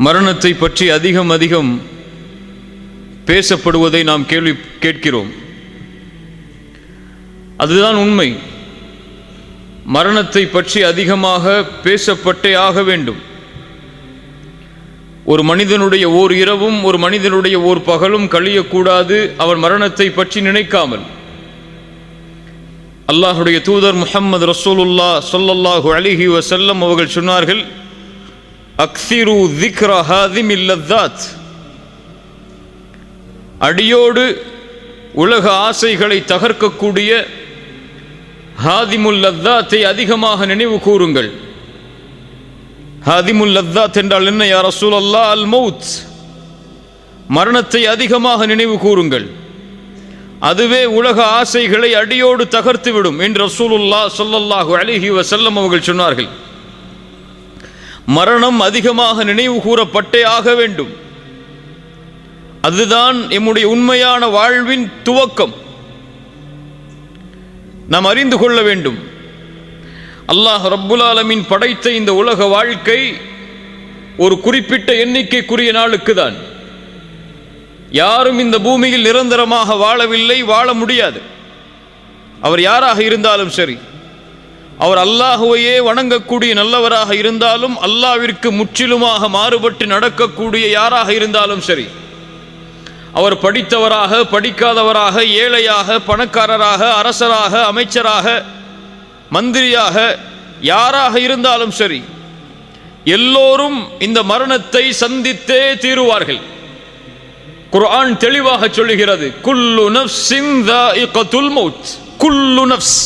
மரணத்தை பற்றி அதிகம் பேசப்படுவதை நாம் கேட்கிறோம். அதுதான் உண்மை. மரணத்தை பற்றி அதிகமாக பேசப்பட்டே ஆக வேண்டும். ஒரு மனிதனுடைய ஓர் இரவும் ஒரு மனிதனுடைய ஓர் பகலும் கழியக்கூடாது அவன் மரணத்தை பற்றி நினைக்காமல். அல்லாஹுடைய தூதர் முஹம்மது ரசூலுல்லாஹ் ஸல்லல்லாஹு அலைஹி வஸல்லம் அவர்கள் சொன்னார்கள், அக்ஸிரு ذிக்ர ஹாதிமில் லذாத், அடியோடு உலக ஆசைகளை தகர்க்கக்கூடிய ஹாதிமுல் லذாத்தை அதிகமாக நினைவு கூறுங்கள். ஹாதிமுல் லذாத் என்றால் என்ன யா ரசூலல்லாஹ்? அல் மௌத், மரணத்தை அதிகமாக நினைவு கூறுங்கள், அதுவே உலக ஆசைகளை அடியோடு தகர்த்துவிடும் என்று ரசூலுல்லாஹ் ஸல்லல்லாஹு அலைஹி வஸல்லம் அவர்கள் சொன்னார்கள். மரணம் அதிகமாக நினைவு கூறப்பட்டே ஆக வேண்டும். அதுதான் எம்முடைய உண்மையான வாழ்வின் துவக்கம். நாம் அறிந்து கொள்ள வேண்டும், அல்லாஹ் ரப்புல் ஆலமீன் படைத்த இந்த உலக வாழ்க்கை ஒரு குறிப்பிட்ட எண்ணிக்கைக்குரிய நாளுக்கு தான். யாரும் இந்த பூமியில் நிரந்தரமாக வாழவில்லை, வாழ முடியாது. அவர் யாராக இருந்தாலும் சரி, அவர் அல்லாஹுவையே வணங்கக்கூடிய நல்லவராக இருந்தாலும், அல்லாஹ்விற்கு முற்றிலுமாக மாறுபட்டு நடக்கக்கூடிய யாராக இருந்தாலும் சரி, அவர் படித்தவராக படிக்காதவராக, ஏழையாக பணக்காரராக, அரசராக அமைச்சராக மந்திரியாக யாராக இருந்தாலும் சரி, எல்லோரும் இந்த மரணத்தை சந்தித்தே தீருவார்கள். குர்ஆன் தெளிவாக சொல்லுகிறது, குல்லு நஃப்ஸின் ذائقத்துல் மௌத், குல்லு நஃப்ஸ்,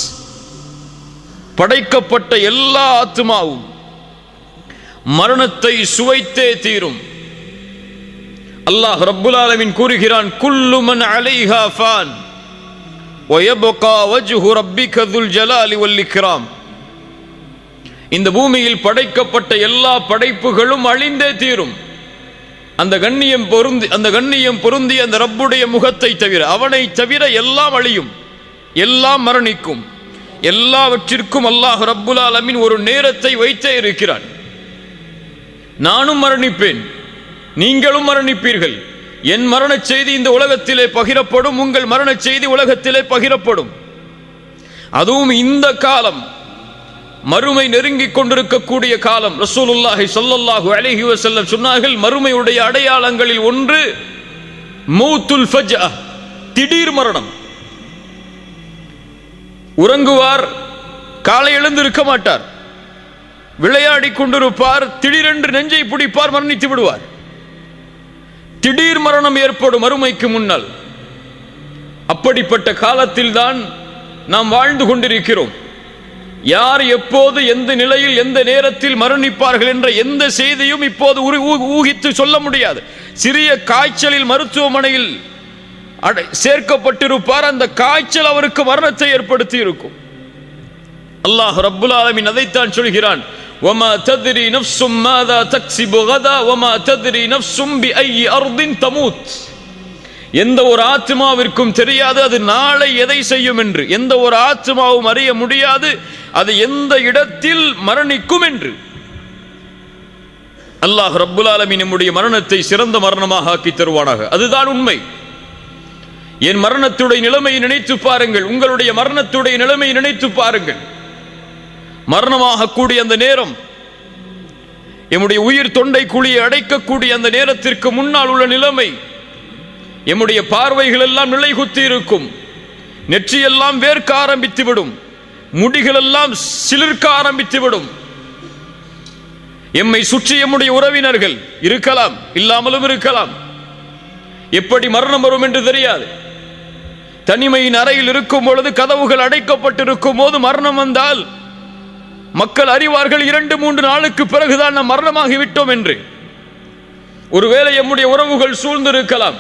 படைக்கப்பட்ட எல்லா ஆத்மாவும் மரணத்தை சுவைத்தே தீரும். அல்லாஹ் ரப்புல் ஆலமீன் கூறுகிறான், குல்லு மன் அலைஹா ஃபான் வயப்கா வஜ்ஹு ரப்பிக துல் ஜலாலி வல் இக்ராம். இந்த பூமியில் படைக்கப்பட்ட எல்லா படைப்புகளும் அழிந்தே தீரும். அந்த கண்ணியம் பொருந்திய அந்த ரப்புடைய முகத்தை தவிர, அவனை தவிர எல்லாம் அழியும், எல்லாம் மரணிக்கும். எல்லாவற்றிற்கும் அல்லாஹ் ரப்புல் ஆலமீன் ஒரு நேரத்தை வைத்தே இருக்கிறான். நானும் மரணிப்பேன், நீங்களும் மரணிப்பீர்கள். என் மரண செய்தி இந்த உலகத்திலே பகிரப்படும், உங்கள் மரண செய்தி உலகத்திலே பகிரப்படும். அதுவும் இந்த காலம் மறுமை நெருங்கிக் கொண்டிருக்கக்கூடிய காலம். ரசூலுல்லாஹி ஸல்லல்லாஹு அலைஹி வஸல்லம் சொன்னார்கள், மறுமையுடைய அடையாளங்களில் ஒன்று மௌத்துல் ஃபஜ்அ, திடீர் மரணம். உறங்குவார், காலை எழுந்திருக்க மாட்டார், விளையாடி கொண்டிருப்பார், திடீரென்று நெஞ்சை பிடிப்பார், மரணித்து விடுவார். திடீர் மரணம் ஏற்படும் மறுமைக்கு முன்னால். அப்படிப்பட்ட காலத்தில் தான் நாம் வாழ்ந்து கொண்டிருக்கிறோம். யார் எப்போது எந்த நிலையில் எந்த நேரத்தில் மரணிப்பார்கள் என்ற எந்த செய்தியும் இப்போது ஊகித்து சொல்ல முடியாது. சிறிய காய்ச்சலில் மருத்துவமனையில் சேர்க்கப்பட்டிருப்பார், அந்த காய்ச்சல் அவருக்கு மரணத்தை ஏற்படுத்தி இருக்கும். அல்லாஹ் ரப்புல் ஆலமீன் அதைத்தான் சொல்கிறான், وَمَا تَدْرِي نَفْسٌ مَاذَا تَكْسِبُ غَدًا وَمَا تَدْرِي نَفْسٌ بِأَيِّ أَرْضٍ تَمُوتُ. எந்த ஒரு ஆத்மாவிற்கும் தெரியாது அது நாளை எதை செய்யும் என்று. எந்த ஒரு ஆத்மாவும் அறிய முடியாது அது எந்த இடத்தில் மரணிக்கும் என்று. அல்லாஹ் ரப்புல் ஆலமீன் நம்முடைய மரணத்தை சிறந்த மரணமாக ஆக்கி தருவானாக. அதுதான் உண்மை. என் மரணத்துடைய நிலைமையை நினைத்து பாருங்கள், உங்களுடைய மரணத்துடைய நிலைமையை நினைத்து பாருங்கள். மரணமாக கூடிய அந்த நேரம், எம்முடைய உயிர் தொண்டை குழியை அடைக்கக்கூடிய அந்த நேரத்திற்கு முன்னால் உள்ள நிலைமை, எம்முடைய பார்வைகள் எல்லாம் நிலை குத்தி இருக்கும், நெற்றியெல்லாம் வேர்க்க ஆரம்பித்துவிடும், முடிகள் எல்லாம் சிலிர்க்க ஆரம்பித்துவிடும். எம்மை சுற்றி எம்முடைய உறவினர்கள் இருக்கலாம், இல்லாமலும் இருக்கலாம். எப்படி மரணம் வரும் என்று தெரியாது. தனிமையின் அறையில் இருக்கும் பொழுது, கதவுகள் அடைக்கப்பட்டிருக்கும் போது மரணம் வந்தால் மக்கள் அறிவார்கள் 2-3 நாளுக்கு பிறகுதான் நாம் மரணமாகிவிட்டோம் என்று. ஒருவேளை எம்முடைய உறவுகள் சூழ்ந்திருக்கலாம்,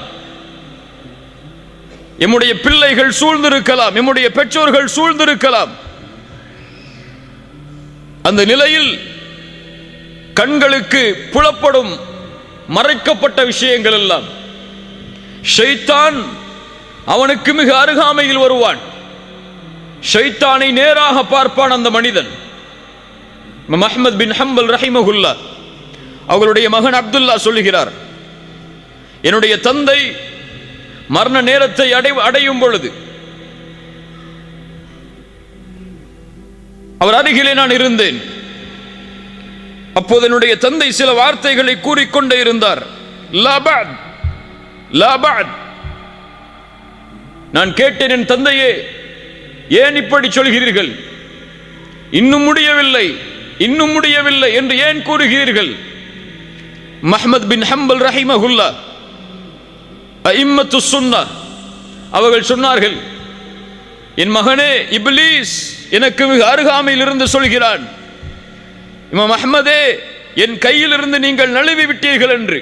எம்முடைய பிள்ளைகள் சூழ்ந்திருக்கலாம், எம்முடைய பெற்றோர்கள் சூழ்ந்திருக்கலாம். அந்த நிலையில் கண்களுக்கு புலப்படும் மறைக்கப்பட்ட விஷயங்கள் எல்லாம், ஷைத்தான் அவனுக்கு மிக அருகாமையில் வருவான். ஷைத்தானை நேராக பார்ப்பான் அந்த மனிதன். அஹ்மத் பின் ஹம்பல் ரஹிமஹுல்லா அவர்களுடைய மகன் அப்துல்லா சொல்லுகிறார், என்னுடைய தந்தை மரண நேரத்தை அடையும் பொழுது அவர் அருகிலே நான் இருந்தேன். அப்போது என்னுடைய தந்தை சில வார்த்தைகளை கூறிக்கொண்டே இருந்தார். நான் கேட்டேன், என் தந்தையே, ஏன் இப்படி சொல்கிறீர்கள்? இன்னும் முடியவில்லை, இன்னும் முடியவில்லை என்று ஏன் கூறுகிறீர்கள்? மஹ்மத் பின் ஹம்பல் ரஹிமஹுல்லா அஇம்மத்து சுன்னah அவர்கள் சொன்னார்கள், என் மகனே, இப்லீஸ் எனக்கு மிக அருகாமையில் இருந்து சொல்கிறான், இமாம் அஹ்மதே, என் கையில் இருந்து நீங்கள் நழுவி விட்டீர்கள் என்று,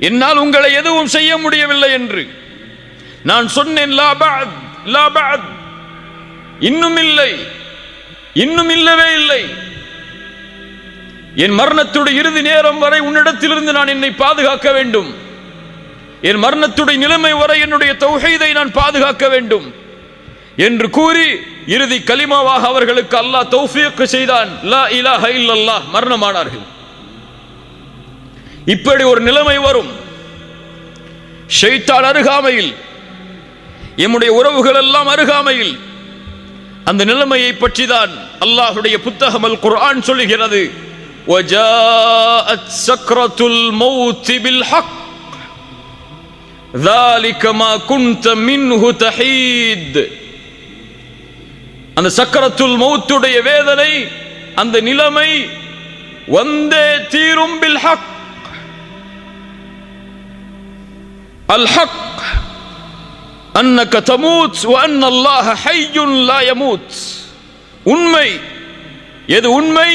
என்னால் உங்களை எதுவும் செய்ய முடியவில்லை என்று. நான் சொன்னேன், லா பஅத், லா பஅத், இன்னும் இல்லை, இன்னும் இல்லவே இல்லை. என் மரணத்துடைய இறுதி நேரம் வரை உன்னிடத்திலிருந்து நான் என்னை பாதுகாக்க வேண்டும். என் மரணத்துடைய நிலைமை வரை என்னுடைய தௌஹீதை நான் பாதுகாக்க வேண்டும் என்று கூறி இறுதி கலிமாவாக அவர்களுக்கு அல்லாஹ் தௌஃபீக் செய்தான். லா இலாஹ இல்லல்லாஹ், மரணமானார்கள். இப்படி ஒரு நிலைமை வரும். ஷைத்தான் அருகாமையில், எம்முடைய உறவுகள் எல்லாம் அருகாமையில். அந்த நிலைமையை பற்றி தான் அல்லாஹ்வுடைய புத்தகம் அல் குர்ஆன் சொல்லுகிறது, வஜாஅத் சக்ரத்துல் மௌத் பில் ஹக் ذلك ما كنت منه تحيد. அந்த சக்கரத்துல் மௌத்துடைய வேதனை, அந்த நிலைமை வந்தே தீரும். பில் ஹக், அல் ஹக் அன்னக தமூத் வ அன்ன அல்லாஹ ஹய்யுன் லா யமூத். உண்மை எது? உண்மை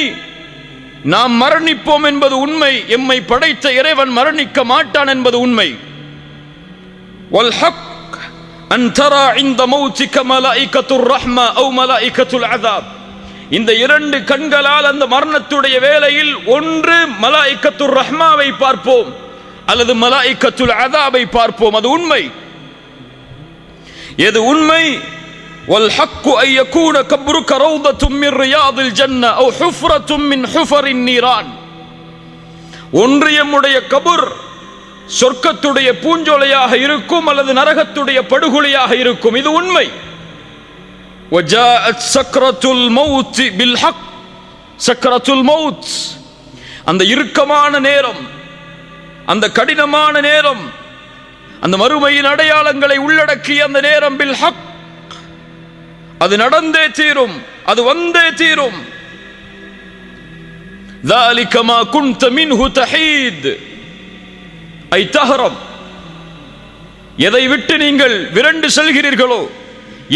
நாம் மரணிப்போம் என்பது உண்மை. எம்மை படைத்த இறைவன் மரணிக்க மாட்டான் என்பது உண்மை. வல் ஹக் அன் தரா இன்த மௌத்திக மலாயிகத்துர் ரஹ்மா அவ் மலாயிகத்துல் அஸாப். இந்த இரண்டு கண்களால் அந்த மரணத்துடைய வேளையில் ஒன்று மலாயிகத்துர் ரஹ்மாவை பார்ப்போம் அல்லது மலாயிகத்துல் அஸாபை பார்ப்போம். அது உண்மை. எது உண்மை? வல் ஹக்கு அன் யகூன கப்ருக ரௌதத்தும் மின் ரியாதில் ஜன்னah அவ் ஹுஃப்ரத்தும் மின் ஹுஃபரின் நீரான். ஒன்று எம்முடைய கபர் சொர்க்கத்துடைய பூஞ்சோலையாக இருக்கும் அல்லது நரகத்துடைய படுகொலையாக இருக்கும். இது உண்மை. வஜாஅத் சக்ரத்துல் மௌத் பில் ஹக். சக்ரத்துல் மௌத், அந்த இறுக்கமான நேரம், அந்த கடினமான நேரம், அந்த மறுமையின் அடையாளங்களை உள்ளடக்கிய அந்த நேரம் பில் ஹக், அது நடந்தே தீரும், அது வந்தே தீரும். ذلك ما كنت منه تحيد ஐ தஹரம். எதை விட்டு நீங்கள் விரண்டு செல்கிறீர்களோ,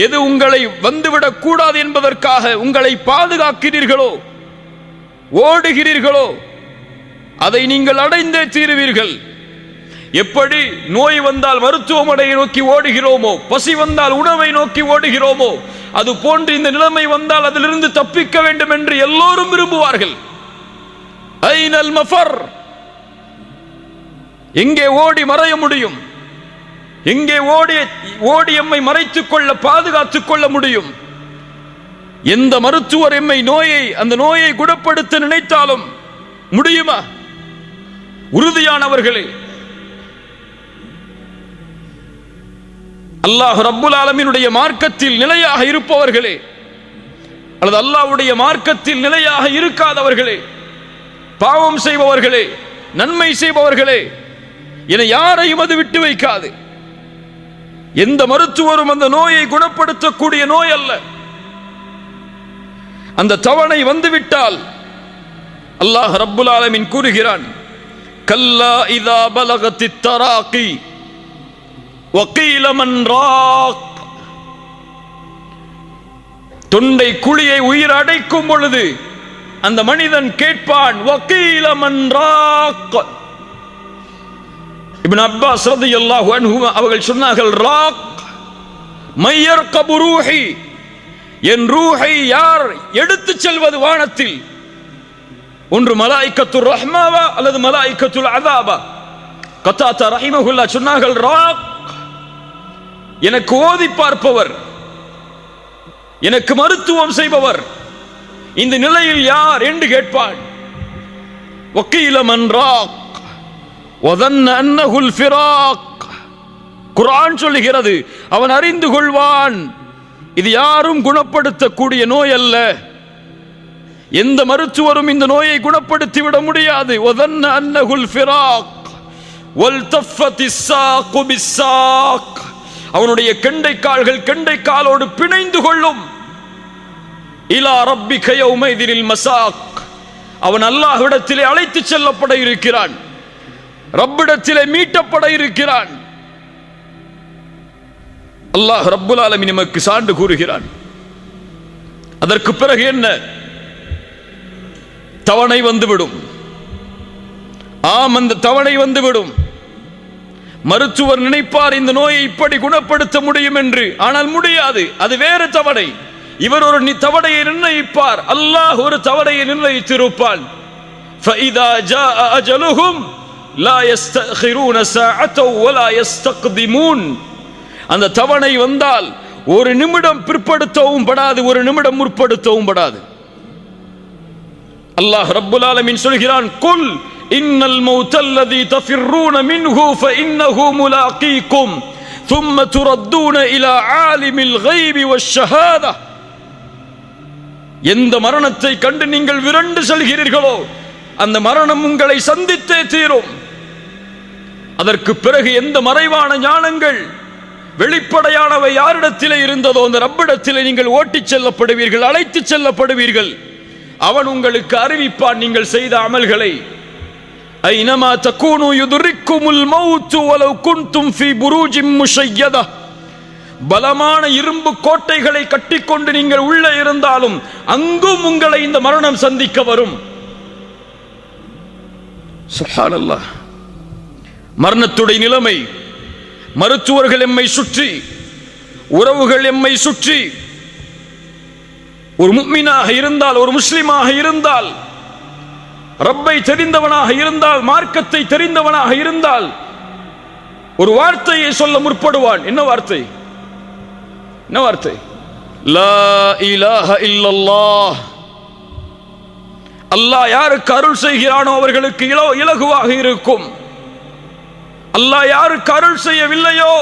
எது உங்களை வந்துவிடக் கூடாது என்பதற்காக உங்களை பாதுகாக்கிறீர்களோ, ஓடுகிறீர்களோ, அதை நீங்கள் அடைந்தே தீருவீர்கள். எப்படி நோய் வந்தால் மருத்துவமனையை நோக்கி ஓடுகிறோமோ, பசி வந்தால் உணவை நோக்கி ஓடுகிறோமோ, அது போன்று இந்த நிலைமை வந்தால் அதிலிருந்து தப்பிக்க வேண்டும் என்று எல்லோரும் விரும்புவார்கள். ஐனல் மஃபர், எங்கே ஓடி மறைய முடியும்? எங்கே ஓடி எம்மை மறைத்துக் கொள்ள, பாதுகாத்துக் கொள்ள முடியும்? எந்த மருத்துவர் எம்மை அந்த நோயை குணப்படுத்த நினைத்தாலும் முடியுமா? உறுதியானவர்களே, அல்லாஹ் ரப்புல் ஆலமீனுடைய மார்க்கத்தில் நிலையாக இருப்பவர்களே, அல்லது அல்லாஹ்வுடைய மார்க்கத்தில் நிலையாக இருக்காதவர்களே, பாவம் செய்பவர்களே, நன்மை செய்பவர்களே என யாரையும் அது விட்டு வைக்காது. எந்த மருத்துவரும் அந்த நோயை குணப்படுத்தக்கூடிய நோய் அல்ல. அந்த தவணை வந்துவிட்டால் அல்லாஹ் ரப்புல் ஆலமீன் கூறுகிறான், கல்லா இதா பலகத்தித் தராகி வகீல மன் ராக். தொண்டை குழியை உயிர் அடைக்கும் பொழுது அந்த மனிதன் கேட்பான், வகீல மன் ராக். இப்னு அப்பாஸ் ரலியல்லாஹு அன்ஹு அவர்கள் சொன்னார்கள், ராக் மையர்கபு ரூஹி, என் ரூஹை யார் எடுத்துச் செல்வது வானத்தில்? ஒன்று மலாயிகத்துர் ரஹ்மாவா அல்லது மலாயிகத்துல் அஸாபா? கத்தாதா ரஹிமஹுல்லாஹ் சொன்னார்கள், ராக் எனக்கு ஓதி பார்ப்பவர், எனக்கு மருத்துவம் செய்பவர், இந்த நிலையில் யார் என்று கேட்பான். وقيل من راق وظن أنه الفراق. குர்ஆன் சொல்லுகிறது, அவன் அறிந்து கொள்வான் இது யாரும் குணப்படுத்தக்கூடிய நோய் அல்ல, எந்த மருத்துவரும் இந்த நோயை குணப்படுத்தி விட முடியாது. وظن أنه الفراق والتفت الساق بالساق. அவனுடைய கெண்டை கால்கள் கெண்டை காலோடு பிணைந்து கொள்ளும். இலா ரப்பிக யௌமைதில் மசாக். அவன் அல்லாஹ்விடத்திலே அழைத்து செல்லப்பட இருக்கிறான், ரப்பிடத்திலே மீட்டப்பட இருக்கிறான். அல்லாஹ் ரப்புல் ஆலமீன் நமக்கு சான்று கூறுகிறான். அதற்கு பிறகு என்ன? தவணை வந்துவிடும். அந்த தவணை வந்துவிடும். மருத்துவர் நினைப்பார் இந்த நோயை இப்படி குணப்படுத்த முடியும் என்று, ஆனால் முடியாது. அது வேறு தவணை. இவர் ஒரு தவணையை நிர்ணயிப்பார், அல்லாஹ் ஒரு தவணையை நிர்ணயித்திருப்பான். فَإِذَا جَاءَ أَجَلُهُمْ لَا يَسْتَأْخِرُونَ سَاعَةً وَلَا يَسْتَقْدِمُونَ. அந்த தவணை வந்தால் ஒரு நிமிடம் பிற்படுத்தவும் படாது, ஒரு நிமிடம் முற்படுத்தவும் படாது. அல்லாஹ் ரப்புல் ஆலமீன் சொல்கிறான், குல் இன்னல் மௌத்தல்லதி தஃபிர்ரூன மின்ஹு ஃபஇன்னஹு முலாகீக்கும் ثم تردون إلى عالم الغيب والشهادة. எந்த மரணத்தை கண்டு நீங்கள் விரண்டு செல்கிறீர்களோ அந்த மரணம் உங்களை சந்தித்தே தீரும். அதற்கு பிறகு எந்த மறைவான ஞானங்கள் வெளிப்படையானவை யாரிடத்திலே இருந்ததோ அந்த ரப்பிடத்திலே நீங்கள் ஓட்டிச் செல்லப்படுவீர்கள், அழைத்து செல்லப்படுவீர்கள். அவன் உங்களுக்கு அறிவிப்பான் நீங்கள் செய்த அமல்களை. ஐனமா தகூனு யுதுரிக்குமுல் மௌத் வலவ் குன்தும் ஃபீ புரூஜின் முஷய்யதா. பலமான இரும்பு கோட்டைகளை கட்டிக்கொண்டு நீங்கள் உள்ளே இருந்தாலும் அங்கும் உங்களை இந்த மரணம் சந்திக்க வரும். சுப்ஹானல்லாஹ். மரணத்துடைய நிலைமை, மருத்துவர்கள் எம்மை சுற்றி, உறவுகள் எம்மை சுற்றி. ஒரு முஃமினாக இருந்தால், ஒரு முஸ்லிமாக இருந்தால், ரப்பை தெரிந்தவனாக இருந்தால், மார்க்கத்தை தெரிந்தவனாக இருந்தால் ஒரு வார்த்தையை சொல்ல முற்படுவான். என்ன வார்த்தை? என்ன வார்த்தை? லா இலாஹ இல்லல்லாஹ். அல்லாஹ் யாருக்கு அருள் செய்கிறானோ அவர்களுக்கு இலகுவாக இருக்கும். அல்லாஹ் யாருக்கு அருள் செய்யவில்லையோ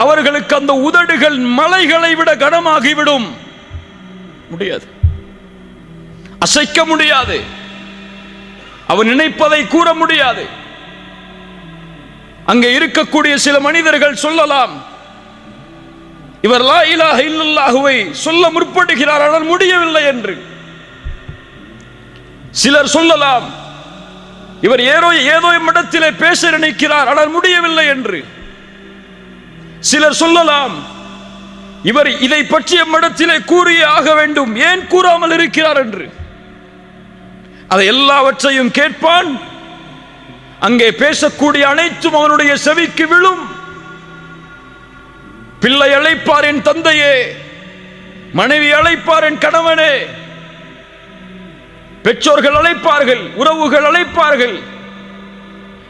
அவர்களுக்கு அந்த உதடுகள் மலைகளை விட கனமாகிவிடும். முடியாது, அசைக்க முடியாது, அவன் நினைப்பதை கூற முடியாது. அங்கே இருக்கக்கூடிய சில மனிதர்கள் சொல்லலாம், இவர் லா இலாஹ இல்லல்லாஹுவை சொல்ல முற்படுகிறார் ஆனால் முடியவில்லை என்று. சிலர் சொல்லலாம், இவர் ஏதோ இடத்திலே பேச நினைக்கிறார் ஆனால் முடியவில்லை என்று. சிலர் சொல்லலாம், இவர் இதை பற்றிய இடத்திலே கூறியே ஆக வேண்டும், ஏன் கூறாமல் இருக்கிறார் என்று. அதை எல்லாவற்றையும் கேட்பான். அங்கே பேசக்கூடிய அனைத்தும் அவனுடைய செவிக்கு விழும். பிள்ளை அழைப்பார் என் தந்தையே, மனைவி அழைப்பார் என் கணவனே, பெற்றோர்கள் அழைப்பார்கள், உறவுகள் அழைப்பார்கள்,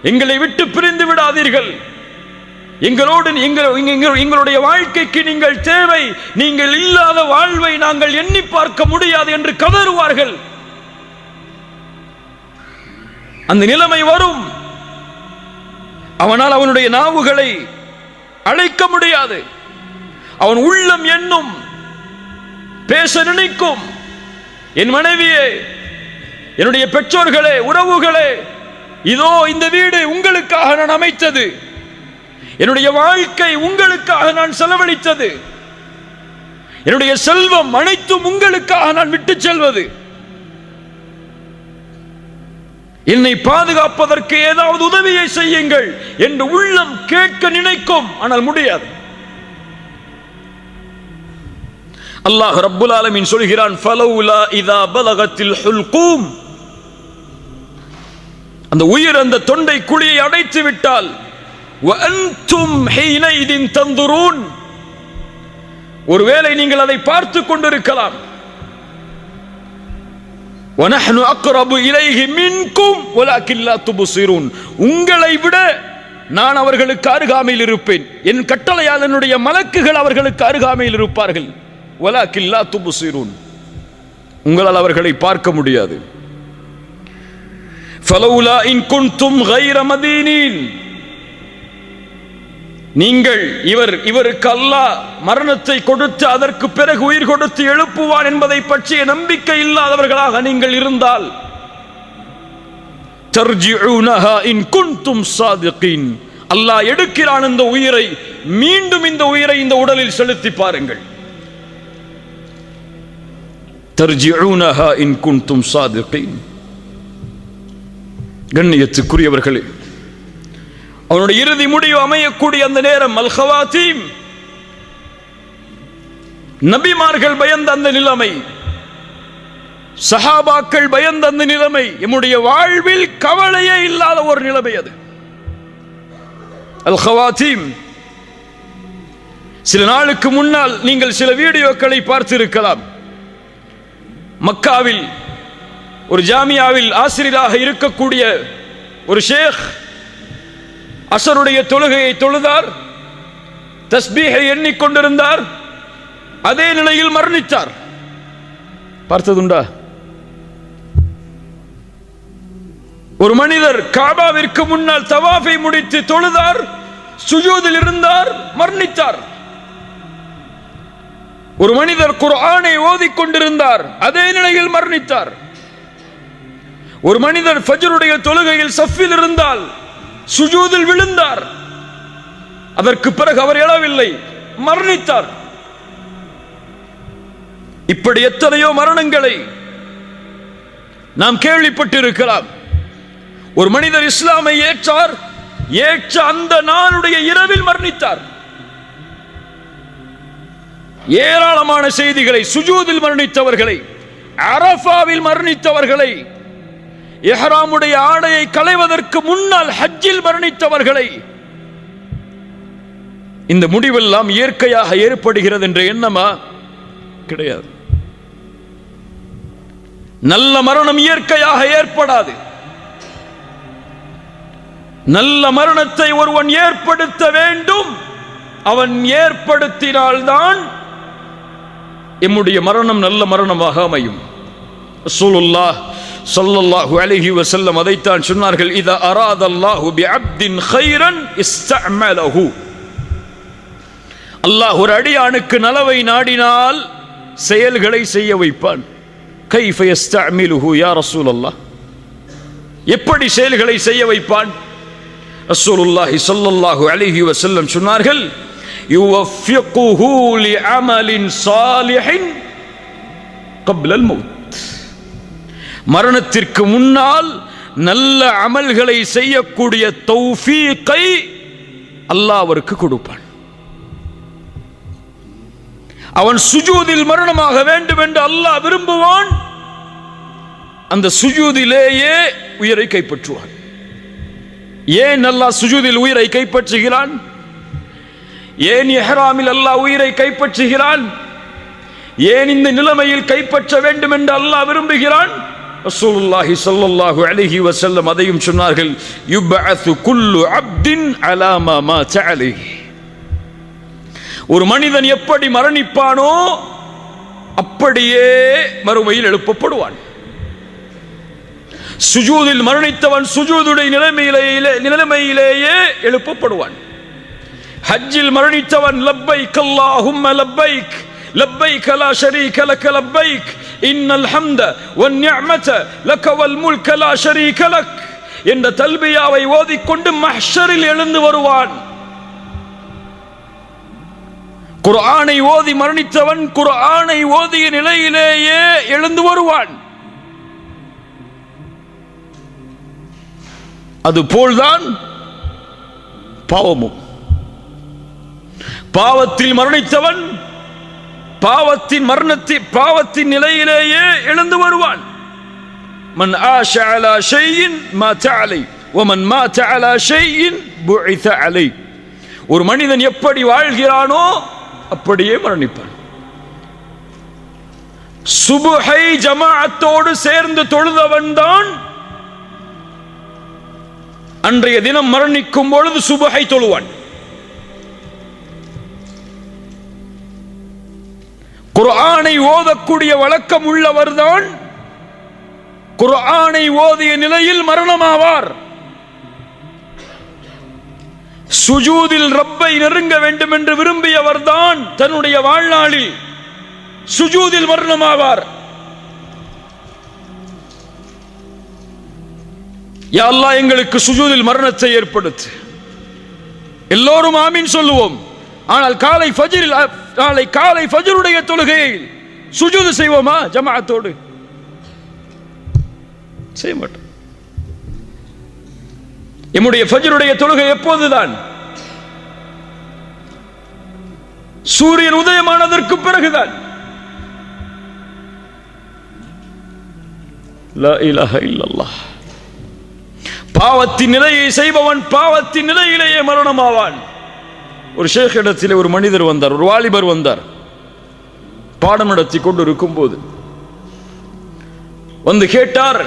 எங்களை விட்டு பிரிந்து விடாதீர்கள், எங்களோடு எங்களுடைய வாழ்க்கைக்கு நீங்கள் தேவை, நீங்கள் இல்லாத வாழ்வை நாங்கள் எண்ணி பார்க்க முடியாது என்று கதறுவார்கள். அந்த நிலைமை வரும். அவனால் அவனுடைய நாவுகளை அழைக்க முடியாது. அவன் உள்ளம் எண்ணும், பேச நினைக்கும், என் மனைவியே, என்னுடைய பெற்றோர்களே, உறவுகளே, இதோ இந்த வீடு உங்களுக்காக நான் அமைத்தது, என்னுடைய வாழ்க்கை உங்களுக்காக நான் செலவழித்தது, என்னுடைய செல்வம் அனைத்தும் உங்களுக்காக நான் விட்டு செல்வது, என்னை பாதுகாப்பதற்கு ஏதாவது உதவியை செய்யுங்கள் என்று உள்ளம் கேட்க நினைக்கும், ஆனால் முடியாது. அல்லாஹ் ரப்புல் ஆலமீன் சொல்கிறான், ஃபலௌலா இதா பலகத்தில் ஹுல்கூம். அந்த உயிர் அந்த தொண்டை குழியை அடைத்து விட்டால், வஅன்தும் ஹீனைதின் தந்துரூன். ஒருவேளை நீங்கள் அதை பார்த்து கொண்டிருக்கலாம். வநஹ்னு அக்ரபு இலைஹி மின்கும் வலக்கின் லா துப்சிரூன். உங்களை விட நான் அவர்களுக்கு அருகாமையில் இருப்பேன், என் கட்டளையால் என்னுடைய மலக்குகள் அவர்களுக்கு அருகாமையில் இருப்பார்கள். வலக்கின் லா துப்சிரூன். உங்களால் அவர்களை பார்க்க முடியாது. ஃபலௌலா இன் குன்தும் கைர மதீனீன், நீங்கள் இவருக்கு அல்லாஹ் மரணத்தை கொடுத்து அதற்கு பிறகு உயிர் கொடுத்து எழுப்புவான் என்பதை பற்றிய நம்பிக்கை இல்லாதவர்களாக நீங்கள் இருந்தால், தர்ஜிஊனஹா இன் குன்தும் சாதிகீன், அல்லாஹ் எடுக்கிறான் இந்த உயிரை, மீண்டும் இந்த உயிரை இந்த உடலில் செலுத்தி பாருங்கள். தர்ஜிஊனஹா இன் குன்தும் சாதிகீன். கண்ணியத்துக்குரியவர்களே, அவனுடைய இறுதி முடிவு அமையக்கூடிய அந்த நேரம் அல் ஹவாத்தீம், நபிமார்கள் பயந்த அந்த நிலைமை, சஹாபாக்கள் பயந்த அந்த நிலைமை, எம்முடைய வாழ்வில் கவலையே இல்லாத ஒரு நிலைமை அது அல் ஹவாத்தீம். சில நாளுக்கு முன்னால் நீங்கள் சில வீடியோக்களை பார்த்திருக்கலாம். மக்காவில் ஒரு ஜாமியாவில் ஆசிரியராக இருக்கக்கூடிய ஒரு ஷேக் அஸருடைய தொழுகையை தொழுதார், தஸ்பீஹை எண்ணிக்கொண்டிருந்தார், அதே நிலையில் மரணித்தார். பார்த்ததுண்டா? ஒரு மனிதர் காபாவிற்கு முன்னால் தவாஃபை முடித்து தொழுதார், சுஜூதில் இருந்தார், மரணித்தார். ஒரு மனிதர் குர்ஆனை ஓதிக்கொண்டிருந்தார், அதே நிலையில் மரணித்தார். ஒரு மனிதர் ஃபஜ்ருடைய தொழுகையில் சஃபில் இருந்தால் சுஜூதில் விழுந்தார், அதற்கு பிறகு அவர் எழவில்லை, மரணித்தார். இப்படி எத்தனையோ மரணங்களை நாம் கேள்விப்பட்டிருக்கலாம். ஒரு மனிதர் இஸ்லாமை ஏற்றார், ஏற்ற அந்த நாளுடைய இரவில் மரணித்தார். ஏராளமான செய்திகளை, சுஜூதில் மரணித்தவர்களை, அரஃபாவில் மரணித்தவர்களை, இஹ்ராமுடைய ஆடையை களைவதற்கு முன்னால் ஹஜ்ஜில் மரணித்தவர்களை, இந்த முடிவெல்லாம் இயற்கையாக ஏற்படுகிறது என்ற எண்ணமா? கிடையாது. நல்ல மரணம் இயற்கையாக ஏற்படாது. நல்ல மரணத்தை ஒருவன் ஏற்படுத்த வேண்டும். அவன் ஏற்படுத்தினால்தான் எம்முடைய மரணம் நல்ல மரணமாக அமையும். ரசூலுல்லாஹ் ஸல்லல்லாஹு அலைஹி வஸல்லம் அதைத்தான் சொன்னார்கள், இதா அராதல்லாஹு பிஅப்தின் கைரன் இஸ்தஅமலஹு. அல்லாஹ் ஒரு அடியானுக்கு நலவை நாடினால் செயல்களை செய்ய வைப்பான். கைஃப யஸ்தஅமிலுஹு யா ரசூலல்லாஹ், எப்படி செயல்களை செய்ய வைப்பான்? ரசூலுல்லாஹி ஸல்லல்லாஹு அலைஹி வஸல்லம் சொன்னார்கள், யுவஃபிகுஹு லிஅமலின் ஸாலிஹின் கப்லல் மௌத். மரணத்திற்கு முன்னால் நல்ல அமல்களை செய்யக்கூடிய தௌஃபீகை அல்லாஹ் அவருக்கு கொடுப்பான். அவன் சுஜூதில் மரணமாக வேண்டும் என்று அல்லாஹ் விரும்புவான். அந்த சுஜூதிலேயே உயிரை கைப்பற்றுவான். ஏன் அல்லாஹ் சுஜூதில் உயிரை கைப்பற்றுகிறான்? ஏன் இஹ்ராமில் அல்லாஹ் உயிரை கைப்பற்றுகிறான்? ஏன் இந்த நிலைமையில் கைப்பற்ற வேண்டும் என்று அல்லாஹ் விரும்புகிறான்? ரசூலுல்லாஹி ஸல்லல்லாஹு அலைஹி வஸல்லம் அதையும் சொன்னார்கள், யுபஅது குல்லு அப்தின் அலா மா மாத அலைஹி. ஒரு மனிதன் எப்படி மரணிப்பானோ அப்படியே மறுமையில் எழுப்பப்படுவான். சுஜூதில் மரணித்தவன் சுஜூதுடைய நிலைமையிலேயே எழுப்பப்படுவான். ஹஜ்ஜில் மரணித்தவன் லப்பைக் அல்லாஹும்ம லப்பைக் லப்பைக் லா ஷரீக லக லப்பைக் இன்னல் ஹம்த வன் நிஅமத லக வல் முல்க லா ஷரீக லக் என்ற தல்பியாவை ஓதிக்கொண்டு மஹ்ஷரில் எழுந்து வருவான். குர்ஆனை ஓதி மரணித்தவன் குர்ஆனை ஓதிய நிலையிலேயே எழுந்து வருவான். அதுபோல்தான் பாவமும். பாவத்தில் மரணித்தவன் பாவத்தின் நிலையிலேயே எழுந்து வருவான். மன் ஆஷ அலா ஷைஇன் மாத அலை வமன் மாத அலா ஷைஇன் புஇத அலை. ஒரு மனிதன் எப்படி வாழ்கிறானோ அப்படியே மரணிப்பான். சுபஹை ஜமாஅத்தோடு சேர்ந்து தொழுதவன் தான் அன்றைய தினம் மரணிக்கும் பொழுது சுபஹை தொழுவான். குர்ஆனை ஓதக்கூடிய வழக்கம் உள்ளவர்தான் குர்ஆனை ஓதிய நிலையில் மரணமாவார். சுஜூதில் ரப்பை நெருங்க வேண்டும் என்று விரும்பியவர்தான் தன்னுடைய வாழ்நாளில் சுஜூதில் மரணமாவார். யா அல்லாஹ் எங்களுக்கு சுஜூதில் மரணத்தை ஏற்படுத்து. எல்லோரும் ஆமீன் சொல்லுவோம். ஆனால் நாளை காலை ஃபஜ்ருடைய தொழுகையை சுஜூது செய்வோமா ஜமாஅத்தோடு? செய்ய மாட்டோம். நம்முடைய ஃபஜ்ருடைய தொழுகை எப்போதுதான்? சூரியன் உதயமானதற்கு பிறகுதான். லா இலாஹ இல்லல்லாஹ். பாவத்தின் நிலையை செய்பவன் பாவத்தின் நிலையிலேயே மரணமாவான். ஒரு ஷேக் இடத்திலே ஒரு மனிதர் வந்தார், ஒரு வாலிபர் வந்தார். பாடம் நடத்தி கொண்டு இருக்கும் போது வந்து கேட்டார்,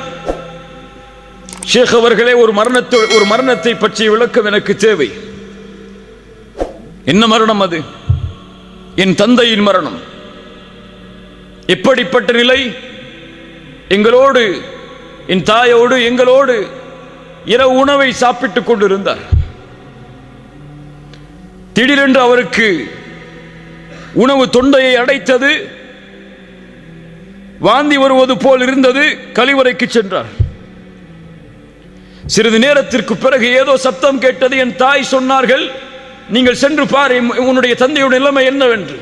ஷேக் அவர்களே, ஒரு மரணத்தை பற்றிய விளக்கம் எனக்கு தேவை. என்ன மரணம் அது? என் தந்தையின் மரணம். எப்படிப்பட்ட நிலை? எங்களோடு, என் தாயோடு எங்களோடு இரவு உணவை சாப்பிட்டுக் கொண்டிருந்தார். திடீரென்று அவருக்கு உணவு தொண்டையை அடைத்தது, வாந்தி வருவது போல் இருந்தது. கழிவறைக்கு சென்றார். சிறிது நேரத்திற்கு பிறகு ஏதோ சப்தம் கேட்டது. என் தாய் சொன்னார்கள், நீங்கள் சென்று பார் உன்னுடைய தந்தையுடைய நிலைமை என்னவென்று.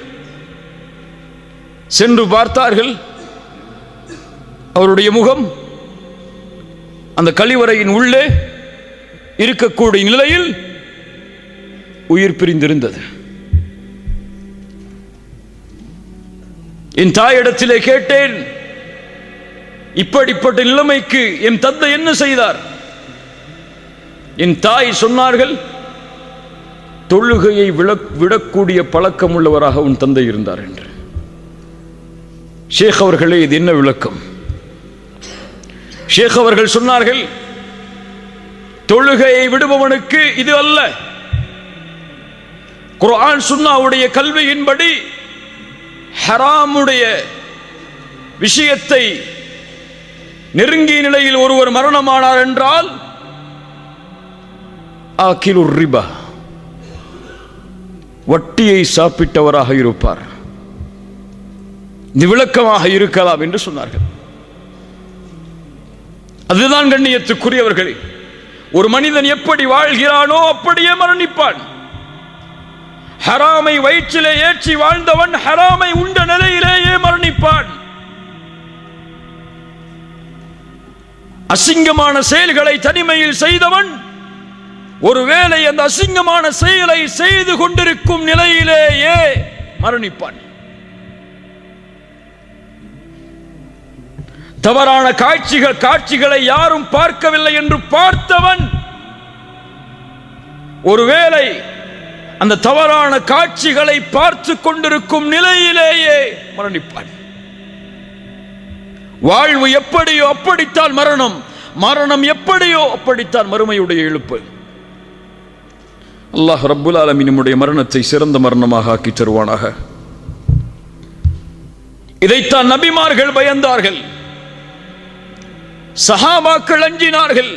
சென்று பார்த்தார்கள். அவருடைய முகம் அந்த கழிவறையின் உள்ளே இருக்கக்கூடிய நிலையில் உயிர் பிரிந்திருந்தது. என் தாயிடத்திலே கேட்டேன், இப்படிப்பட்ட நிலைமைக்கு என் தந்தை என்ன செய்தார்? என் தாய் சொன்னார்கள், தொழுகையை விடக்கூடிய பழக்கம் உள்ளவராக உன் தந்தை இருந்தார் என்று. ஷேக் அவர்களே, இது என்ன விளக்கம்? ஷேக் அவர்கள் சொன்னார்கள், தொழுகையை விடுபவனுக்கு இது அல்ல. குர்ஆன் சுன்னாவுடைய கல்வியின்படி ஹராமுடைய விஷயத்தை நெருங்கிய நிலையில் ஒருவர் மரணமானார் என்றால் ஆகிலுர் ரிபா, வட்டியை சாப்பிட்டவராக இருப்பார். இது விளக்கமாக இருக்கலாம் என்று சொன்னார்கள். அதுதான் கண்ணியத்துக்குரியவர்களே, ஒரு மனிதன் எப்படி வாழ்கிறானோ அப்படியே மரணிப்பான். ஹராமை வயிற்றிலே ஏற்றி வாழ்ந்தவன் ஹராமை உண்ட நிலையிலேயே மரணிப்பான். அசிங்கமான செயல்களை தனிமையில் செய்தவன் ஒருவேளை அந்த அசிங்கமான செயலை செய்து கொண்டிருக்கும் நிலையிலேயே மரணிப்பான். தவறான காட்சிகளை யாரும் பார்க்கவில்லை என்று பார்த்தவன் ஒருவேளை அந்த தவறான காட்சிகளை பார்த்து கொண்டிருக்கும் நிலையிலேயே மரணிப்பான். வாழ்வு எப்படியோ அப்படித்தான் மரணம், மரணம் எப்படியோ அப்படித்தான் மறுமையுடைய எழுப்பு. அல்லாஹ் ரப்புல் ஆலமீன் நம்முடைய மரணத்தை சிறந்த மரணமாக ஆக்கி தருவானாக. இதைத்தான் நபிமார்கள் பயந்தார்கள், சஹாபாக்கள் அஞ்சினார்கள்.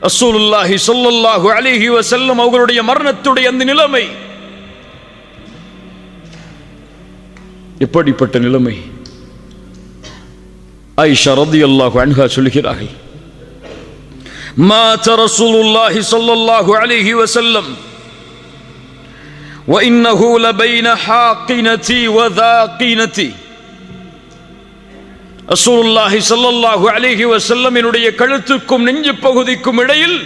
ரசூலுல்லாஹி ஸல்லல்லாஹு அலைஹி வஸல்லம் அவர்களுடைய மரணத்துடைய அந்த நிலைமை எப்படிப்பட்ட நிலைமை? ஆயிஷா ரலியல்லாஹு அன்ஹா சொல்கிறார்கள், மாத ரசூலுல்லாஹி ஸல்லல்லாஹு அலைஹி வஸல்லம் وإنه لبين حاقنتي وذاقنتي. ரசூலுல்லாஹி ஸல்லல்லாஹு அலைஹி வஸல்லம் என்னுடைய கழுத்துக்கும் நெஞ்சு பகுதிக்கும் இடையில்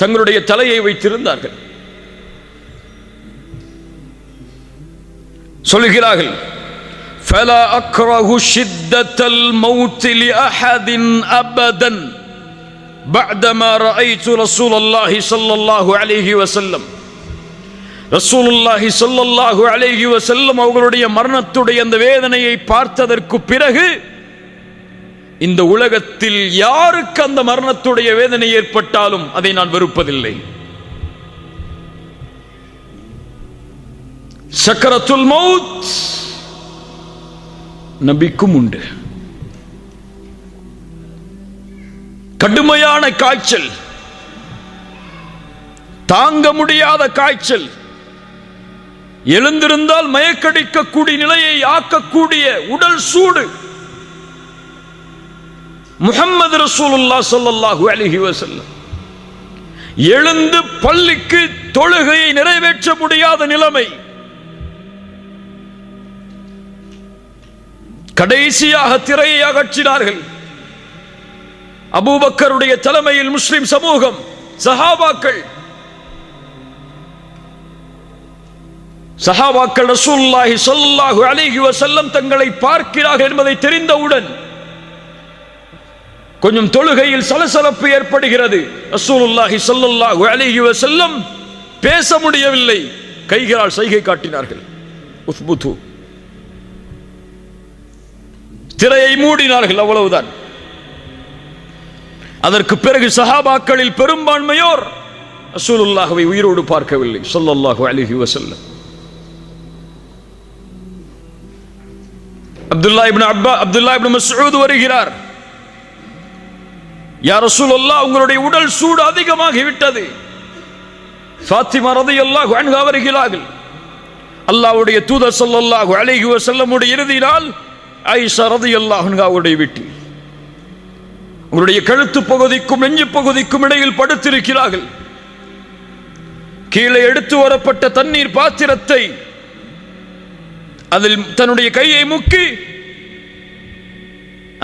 தங்களுடைய தலையை வைத்திருந்தார்கள். சொல்கிறார்கள், فلا أكره شدة الموت لأحد أبدا بعدما رأيت رسول الله صلى الله عليه وسلم. ரசூலுல்லாஹி ஸல்லல்லாஹு அலைஹி வஸல்லம் அவர்களுடைய மரணத்துடைய அந்த வேதனையை பார்த்ததற்கு பிறகு இந்த உலகத்தில் யாருக்கு அந்த மரணத்துடைய வேதனை ஏற்பட்டாலும் அதை நான் வெறுப்பதில்லை. சக்கரத்துல் மௌத் நபிக்கும் உண்டு, கடுமையான காய்ச்சல், தாங்க முடியாத காய்ச்சல், எழுந்திருந்தால் மயக்கடிக்கக்கூடிய நிலையை ஆக்கக்கூடிய உடல் சூடு. முஹம்மது ரசூலுல்லாஹ் ஸல்லல்லாஹு அலைஹி வஸல்லம் எழுந்து பள்ளிக்கு தொழுகையை நிறைவேற்ற முடியாத நிலைமை. கடைசியாக திரையை அகற்றினார்கள். அபூபக்கருடைய தலைமையில் முஸ்லிம் சமூகம், சஹாபாக்கள் ரசூலுல்லாஹி ஸல்லல்லாஹு அலைஹி வஸல்லம் தங்களை பார்க்கிறார்கள் என்பதை தெரிந்தவுடன் கொஞ்சம் தொழுகையில் சலசலப்பு ஏற்படுகிறது. ரசூலுல்லாஹி ஸல்லல்லாஹு அலைஹி வஸல்லம் பேச முடியவில்லை, கைகளால் சைகை காட்டினார்கள். உஸ்புது, திரையை மூடினார்கள், அவ்வளவுதான். அதற்கு பிறகு சஹாபாக்களில் பெரும்பான்மையோர் ரசூலுல்லாஹ்வை உயிரோடு பார்க்கவில்லை ஸல்லல்லாஹு அலைஹி வஸல்லம். அப்துல்லா இப்னு மஸ்ஊத் வருகிறார். யா ரசூலல்லாஹ், உங்களுடைய உடல் சூடு அதிகமாகி விட்டது. ஃபாத்திமா ரலியல்லாஹு அன்ஹா வருகிறார்கள். அல்லாஹ்வுடைய தூதர் ஸல்லல்லாஹு அலைஹி வஸல்லம் உடைய இறுதி நாள் ஆயிஷா ரலியல்லாஹு அன்ஹாவுடைய வீட்டில் உங்களுடைய கழுத்து பகுதிக்கும் நெஞ்சு பகுதிக்கும் இடையில் படுத்திருக்கிறார்கள். கீழே எடுத்து வரப்பட்ட தண்ணீர் பாத்திரத்தை அதில் தன்னுடைய கையை முக்கி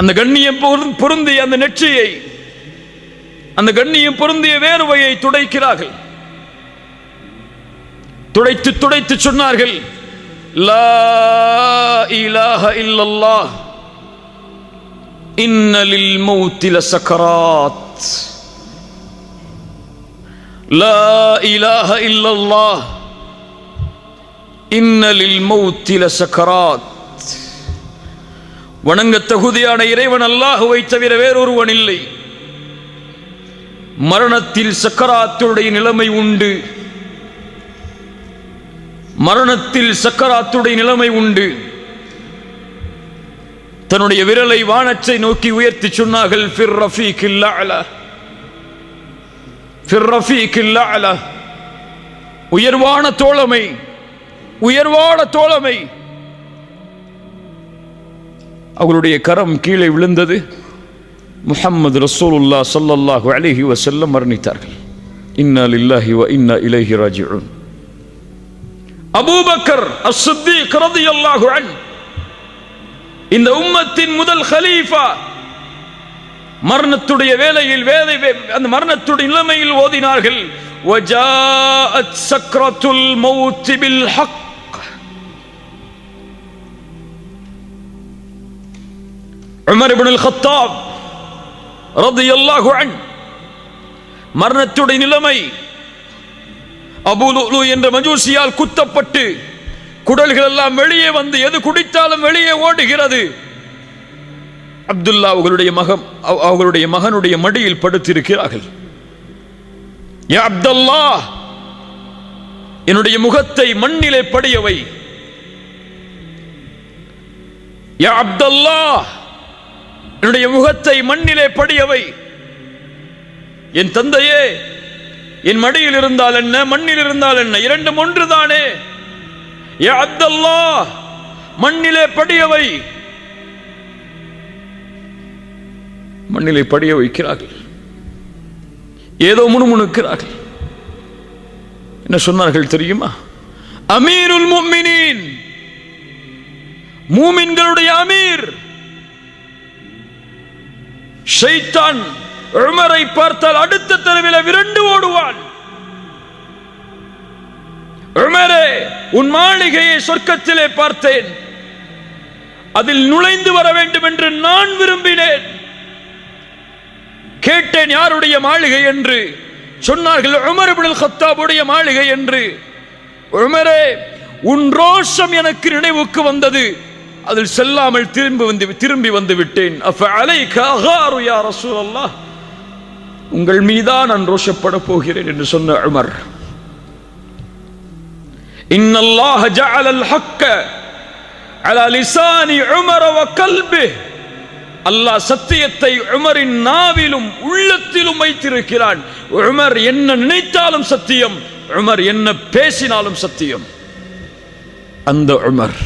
அந்த கண்ணியம் பொருந்திய அந்த நெற்றியை, அந்த கண்ணியம் பொருந்திய வேர்வையை துடைக்கிறார்கள். துடைத்து துடைத்து சொன்னார்கள், லா இலாஹ இல்லல்லாஹ் இன்ன லில் மௌத்தி லசக்கராத். லா இலாஹ இல்லல்லாஹ் இன்ன லில் மௌத்தி லசக்கராத். வணங்க தகுதியான இறைவன் அல்லாஹுவை தவிர வேறொருவன் இல்லை. மரணத்தில் சக்கராத்துடைய நிலைமை உண்டு. மரணத்தில் சக்கராத்துடைய நிலைமை உண்டு. தன்னுடைய விரலை வானத்தை நோக்கி உயர்த்தி சொன்னார்கள், ஃபிர் ரஃபீகில் அலா, ஃபிர் ரஃபீகில் அலா. உயர்வான தோழமை, உயர்வான தோழமை. அவருடைய கரம் கீழே விழுந்தது. முஹம்மது ரசூலுல்லாஹ் ஸல்லல்லாஹு அலைஹி வஸல்லம் மரணித்தார்கள். இன்னா லில்லாஹி வ இன்னா இலைஹி ராஜிஊன். அபூபக்கர் அஸ்-சித்தீக் ரலியல்லாஹு அன்ஹு, இந்த உம்மத்தின் முதல் கலீஃபா, மரணத்துடைய வேளையில் அந்த மரணத்துடைய நிலைமையில் ஓதினார்கள், வஜாஅத் சக்ரத்துல் மௌத் பில் ஹக். உமர் இப்னுல் கத்தாப் ரலியல்லாஹு அன்ஹு, மரணத்துடைய நிலைமை, அபூ லுலு என்ற மஜூசியால் குத்தப்பட்டு குடல்கள் எல்லாம் வெளியே வந்து எது குடித்தாலும் வெளியே ஓடுகிறது. அப்துல்லா அவர்களுடைய மகனுடைய மடியில் படுத்திருக்கிறார்கள். யா அப்துல்லாஹ், என்னுடைய முகத்தை மண்ணிலே படியவை. யா அப்துல்லாஹ், என்னுடைய முகத்தை மண்ணிலே படியவை. என் தந்தையே, என் மடியில் இருந்தால் என்ன, மண்ணில் இருந்தால் என்ன, இரண்டும் ஒன்றுதானே. யா அப்துல்லாஹ், மண்ணிலே படியவை. மண்ணிலே படிய வைக்கிறார்கள். ஏதோ முணுமுணுக்கிறார்கள். என்ன சொன்னார்கள் தெரியுமா? அமீருல் முஃமினீன், மூமின்களுடைய அமீர். ஷைத்தான் உமரை பார்த்தால் அடுத்த தெருவில் விரண்டு ஓடுவான். உமரே, உன் மாளிகையை சொர்க்கத்திலே பார்த்தேன், அதில் நுழைந்து வர வேண்டும் என்று நான் விரும்பினேன். கேட்டேன் யாருடைய மாளிகை என்று. சொன்னார்கள் உமர் இப்னுல் கத்தாபுடைய மாளிகை என்று. உமரே, உன் ரோஷம் எனக்கு நினைவுக்கு வந்தது, அதில் செல்லாமல் திரும்பி வந்து விட்டேன். அஃபஅலைக அகாரு யா ரசூலல்லாஹ், உங்கள் மீதான் நான் ரோஷப்பட போகிறேன் என்று சொன்ன உமர். இன்னல்லாஹ ஜஅல அல் ஹக்க அலா லிசானி உமர் வ கல்பிஹ் அல்லாஹ் சத்தியத்தை உமரின் நாவிலும் உள்ளத்திலும் வைத்திருக்கிறான். உமர் என்ன நினைத்தாலும் சத்தியம், உமர் என்ன பேசினாலும் சத்தியம். அந்த உமர்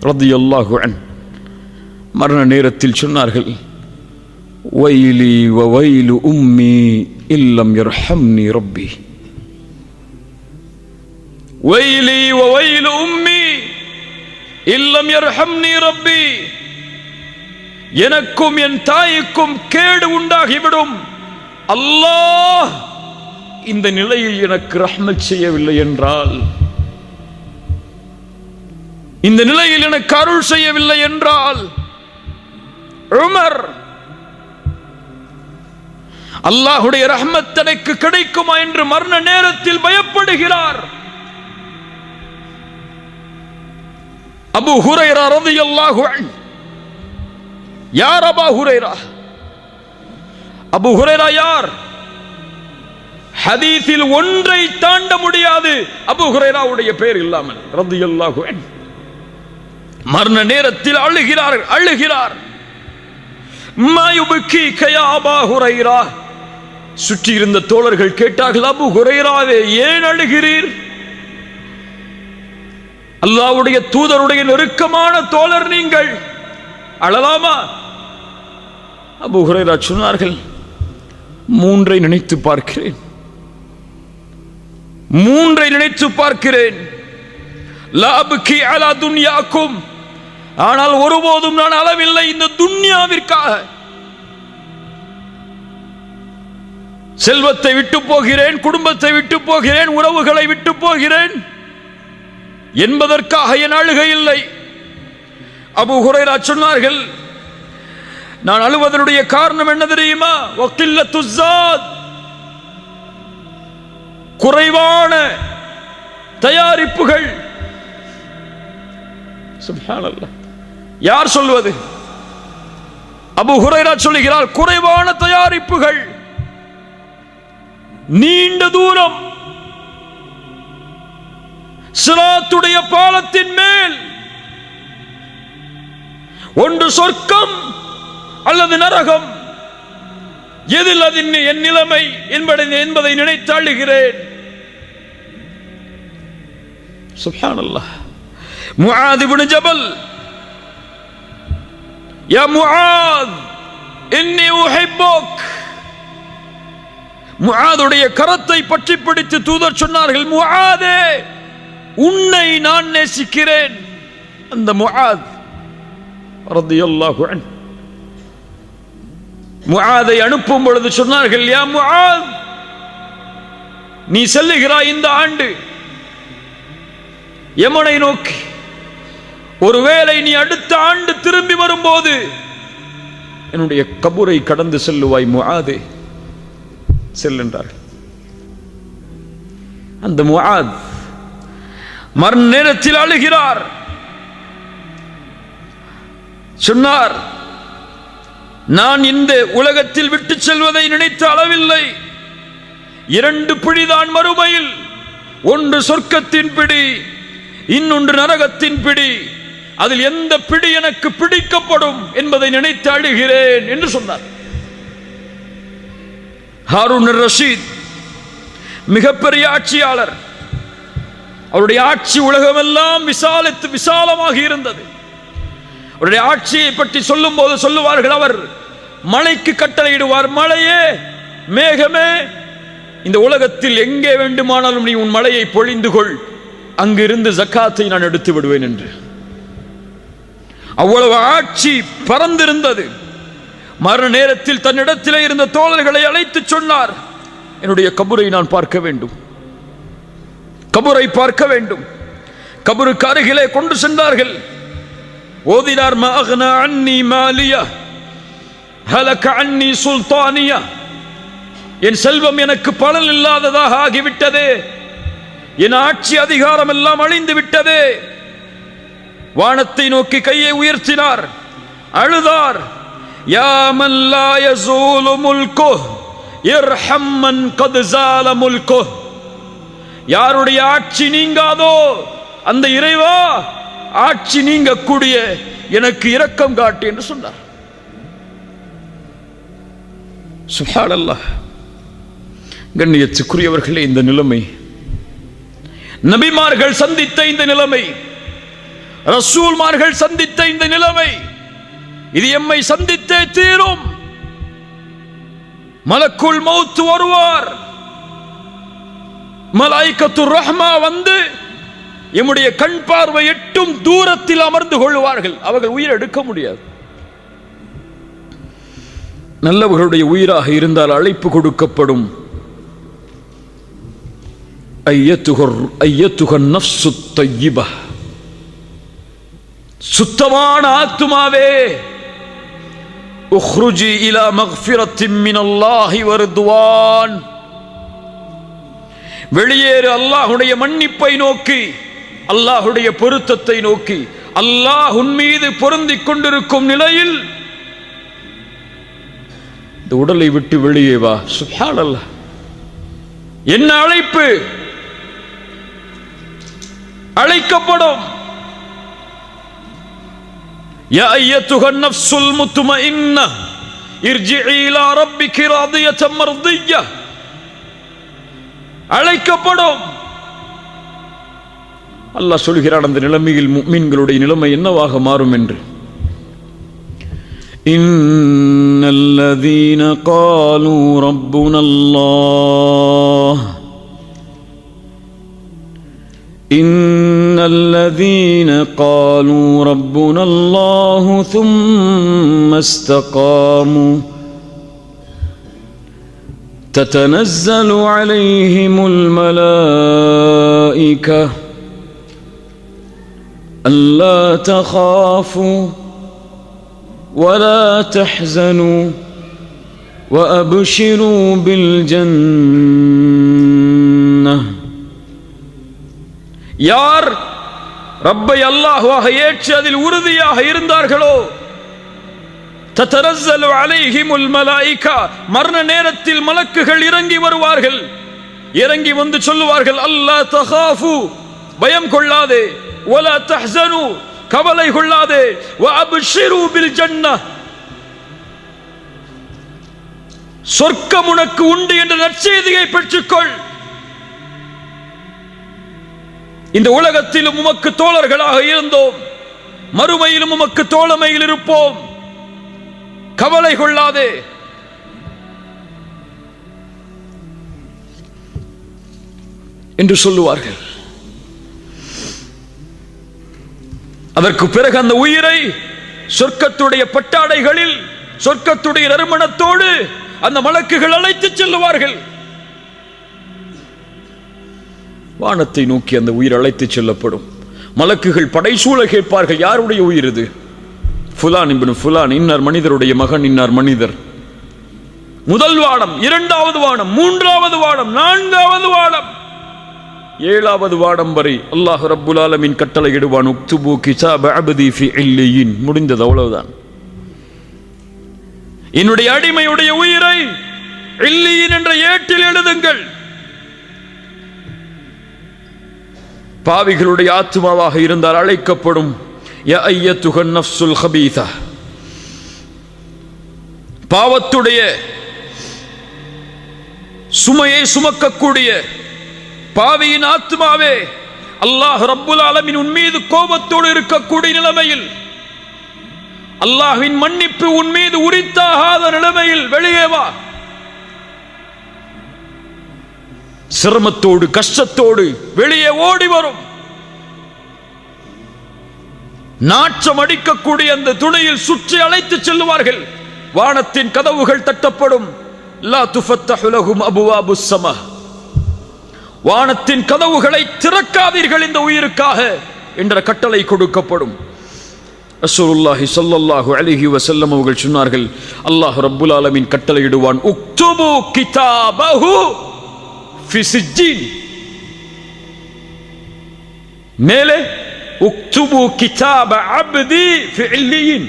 ரலியல்லாஹு அன்ஹு மரண நேரத்தில் சொன்னார்கள், வைலி வ வைலு உம்மி இல்லம் யர்ஹம்னி ரப்பி. வைலி வ வைலு உம்மி இல்லம் யர்ஹம்னி ரப்பி. எனக்கும் என் தாய்க்கும் கேடு உண்டாகிவிடும், அல்லாஹ் இந்த நிலையில் எனக்கு ரஹ்மத் செய்யவில்லை என்றால், இந்த நிலையில் எனக்கு அருள் செய்யவில்லை என்றால், உமர் அல்லாஹ்வுடைய ரஹ்மத் எனக்கு கிடைக்குமா என்று மரண நேரத்தில் பயப்படுகிறார். அபூ ஹுரைரா ரலியல்லாஹு அன்ஹு. யார் அபூ ஹுரைரா? அபூ ஹுரைரா யார்? ஹதீஸில் ஒன்றை தாண்ட முடியாது அபூ ஹுரைராவுடைய பெயர் இல்லாமல் ரலியல்லாஹு அன்ஹு. மரண நேரத்தில் அழுகிறார். மா யுபகீக யா அபூ ஹுரைரா. சுற்றி இருந்த தோழர்கள் கேட்டார்கள், அபூ ஹுரைராவே ஏன் அழுகிறீர்? அல்லாஹ்வுடைய தூதருடைய நெருக்கமான தோழர் நீங்கள், அழலாமா? அபூ ஹுரைரா சொன்னார்கள், மூன்றை நினைத்து பார்க்கிறேன். லா அப்கி அலா துன்யாக்கும். ஆனால் ஒருபோதும் நான் அளவில்லை இந்த துன்யாவிற்காக. செல்வத்தை விட்டு போகிறேன், குடும்பத்தை விட்டு போகிறேன், உறவுகளை விட்டு போகிறேன் என்பதற்காக என் அழுகை இல்லை. அபூ ஹுரைரா சொன்னார்கள், நான் அழுவதனுடைய காரணம் என்ன தெரியுமா? வக்கில்லத்து ஸாத். குறைவான தயாரிப்புகள். சுப்ஹானல்லாஹ். யார் சொல்வது? அபூ ஹுரைரா சொல்கிறார், குறைவான தயாரிப்புகள், நீண்ட தூரம், சிராத்துடைய பாலத்தின் மேல் ஒன்று சொர்க்கம் அல்லது நரகம், எதில் அது என் நிலைமை என்பதை நினைத்து அழுகிறேன். சுப்ஹானல்லாஹ். முஆத் இப்னு ஜபல், யா முஆத் இன்னி உஹிப்புக். முஆதுடைய கரத்தை பற்றி பிடித்து தூதர் சொன்னார்கள், முஆதே உன்னை நான் நேசிக்கிறேன். அந்த முஆத் ரலியல்லாஹு அன்ஹு முஆதை அனுப்பும் பொழுது சொன்னார்கள், யா முஆத் நீ செல்லுகிறாய் இந்த ஆண்டு யமனை நோக்கி, ஒருவேளை நீ அடுத்த ஆண்டு திரும்பி வரும்போது என்னுடைய கபூரை கடந்து செல்லுவாய் முஆதே, செல்கின்றார்கள். அந்த முஆத் மரண நேரத்தில் அழுகிறார். சொன்னார், நான் இந்த உலகத்தில் விட்டு செல்வதை நினைத்து அளவில்லை. 2 பிடிதான் மறுமையில், ஒன்று சொர்க்கத்தின் பிடி, இன்னொன்று நரகத்தின் பிடி. அதில் எந்த பிடி எனக்கு பிடிக்கப்படும் என்பதை நினைத்து அழுகிறேன் என்று சொன்னார். ஹாரூன் ரஷீத் மிகப்பெரிய ஆட்சியாளர். அவருடைய ஆட்சி உலகமெல்லாம் விசாலமாக இருந்தது. அவருடைய ஆட்சியை பற்றி சொல்லும் போது சொல்லுவார்கள், அவர் மழைக்கு கட்டளையிடுவார், மழையே மேகமே இந்த உலகத்தில் எங்கே வேண்டுமானாலும் நீ உன் மழையை பொழிந்து கொள், அங்கிருந்து ஜக்காத்தை நான் எடுத்து விடுவேன் என்று. அவ்வளவு ஆட்சி பறந்திருந்தது. மரண நேரத்தில் தன்னிடத்திலே இருந்த தோழர்களை அழைத்து சொன்னார், என்னுடைய கபரை நான் பார்க்க வேண்டும், கபரை பார்க்க வேண்டும். கபருக்கு அருகிலே கொண்டு சென்றார்கள். ஓதினார், மா அக்னா அன்னி மாலியா ஹலக அன்னி சுல்தானியா. என் செல்வம் எனக்கு பலன் இல்லாததாக ஆகிவிட்டதே, என் ஆட்சி அதிகாரம் எல்லாம் அழிந்து விட்டதே. வானத்தை நோக்கி கையை உயர்த்தினார், அழுதார். யா மன் லா யஸூலு முல்கு இர்ஹம் மன் கத் ஸால முல்கு. யாருடைய ஆட்சி நீங்காதோ அந்த இறைவா, ஆட்சி நீங்கக்கூடிய எனக்கு இரக்கம் காட்டு என்று சொன்னார். சுப்ஹானல்லாஹ். கண்ணியத்துக்குரியவர்களே, இந்த நிலைமை நபிமார்கள் சந்தித்த இந்த நிலைமை, ரசூல்மார்கள் சந்தித்த இந்த நிலைமை, இது எம்மை சந்தித்தே தீரும். மலக்குல் மௌத் வருவார், மலாயிகத்துர் ரஹ்மா வந்து எம்முடைய கண் பார்வை எட்டும் தூரத்தில் அமர்ந்து கொள்வார்கள். அவர்கள் உயிர் எடுக்க முடியாது. நல்லவர்களுடைய உயிராக இருந்தால் அழைப்பு கொடுக்கப்படும். ஐயத்துகர் நஃப்சு தய்யிபா, சுத்தமான ஆத்துமாவே, உக்ருஜி இலா மக்ஃபிரத்தின் மினல்லாஹி வ ரிதுவான், வெளியேறு அல்லாஹ்வுடைய மன்னிப்பை நோக்கி, அல்லாஹ்வுடைய பொருத்தத்தை நோக்கி. அல்லாஹ் உன் மீது பொருந்திக் கொண்டிருக்கும் நிலையில் இந்த உடலை விட்டு வெளியே வா. சுப்ஹானல்லாஹ். என்ன அழைப்பு! அழைக்கப்படும். யா அய்யத்துஹன் நஃப்ஸுல் முத்மஇன்னா இர்ஜிஇ இலா ரப்பிகி ராதியத்தன் மர்திய்யா. அழைக்கப்படும். அல்லாஹ் சொல்கிறான், அந்த நிலைமையில் முஃமின்களுடைய நிலைமை என்னவாக மாறும் என்று. இன்னல்லதீன காலூ ரப்புனல்லாஹ், இன்னல்லதீன காலூ ரப்புனல்லாஹு ثم استقاموا تتنزل عليهم الملائكة ألا تخافوا ولا تحزنوا وأبشروا بالجنة. யார் ரப்பை அல்லாஹ்வாக ஏற்று அதில் உறுதியாக இருந்தார்களோ, தத்தனஸ்ஸலு அலைஹிமுல் மலாயிகா, மரண நேரத்தில் மலக்குகள் இறங்கி வருவார்கள். இறங்கி வந்து சொல்லுவார்கள், அல்லா தகாஃபு, பயம் கொள்ளாதே, வலா தஹ்ஸனு, கவலை கொள்ளாதே, வ அப்ஷிரு பில் ஜன்னah, சொர்க்கம் உனக்கு உண்டு என்ற நற்செய்தியை பெற்றுக்கொள். இந்த உலகத்திலும் உமக்கு தோழர்களாக இருந்தோம், மறுமையிலும் உமக்கு தோழமையில் இருப்போம், கவலை கொள்ளாதே. என்று சொல்லுவார்கள். அதற்கு பிறகு அந்த உயிரை சொர்க்கத்துடைய பட்டாடைகளில், சொர்க்கத்துடைய நறுமணத்தோடு அந்த மலக்குகள் அழைத்து செல்லுவார்கள். வானத்தை நோக்கி அந்த உயிர் அழைத்து செல்லப்படும். மலக்குகள் படைசூழ கேட்பார்கள், யாருடைய உயிர் இது? ஃபுலான் இப்னு ஃபுலான், இன்னார் மனிதருடைய மகன், இன்னார் மனிதர். முதல் வானம், இரண்டாவது வானம், மூன்றாவது வானம், நான்காவது வானம், ஏழாவது வானம் வரை அல்லாஹ் ரப்புல் ஆலமீன் கட்டளை இடுவான், உக்துபு கிதாப அப்தி ஃபி இல்லியின். முடிந்தது, அவ்வளவுதான். என்னுடைய அடிமையுடைய உயிரை இல்லியின் என்ற ஏட்டில் எழுதுங்கள். பாவிகளுடைய ஆத்மாவாக இருந்தால் அழைக்கப்படும், யா அய்யத்துஹன் நஃப்ஸுல் ஹபீஸா, பாவத்துடைய சுமையை சுமக்கக்கூடிய பாவியின் ஆத்மாவே, அல்லாஹ் ரப்புல் ஆலமீன் உன் மீது கோபத்தோடு இருக்கக்கூடிய நிலைமையில், அல்லாஹ்வின் மன்னிப்பு உன் மீது உரித்தாகாத நிலைமையில் வெளியே வா. சிரமத்தோடு கஷ்டத்தோடு வெளியே ஓடி வரும். நாற்றம் அடிக்கக்கூடிய அந்த துணையில் சுற்றி அழைத்து செல்லுவார்கள். வானத்தின் கதவுகள் தட்டப்படும். லா துஃபத்தஹு லஹும் அபுவாபுஸ் ஸமா, வானத்தின் கதவுகளை திறக்காதீர்கள் இந்த உயிருக்காக என்ற கட்டளை கொடுக்கப்படும். ரசூலுல்லாஹி ஸல்லல்லாஹு அலைஹி வஸல்லம் அவர்கள் சொன்னார்கள், அல்லாஹ் ரப்புல் ஆலமீன் கட்டளையிடுவான், உக்துபு கிதாபஹு ஃபி சிஜ்ஜீன். மேலே உக்துபு கிதாப அப்தி ஃபி இல்லியின்,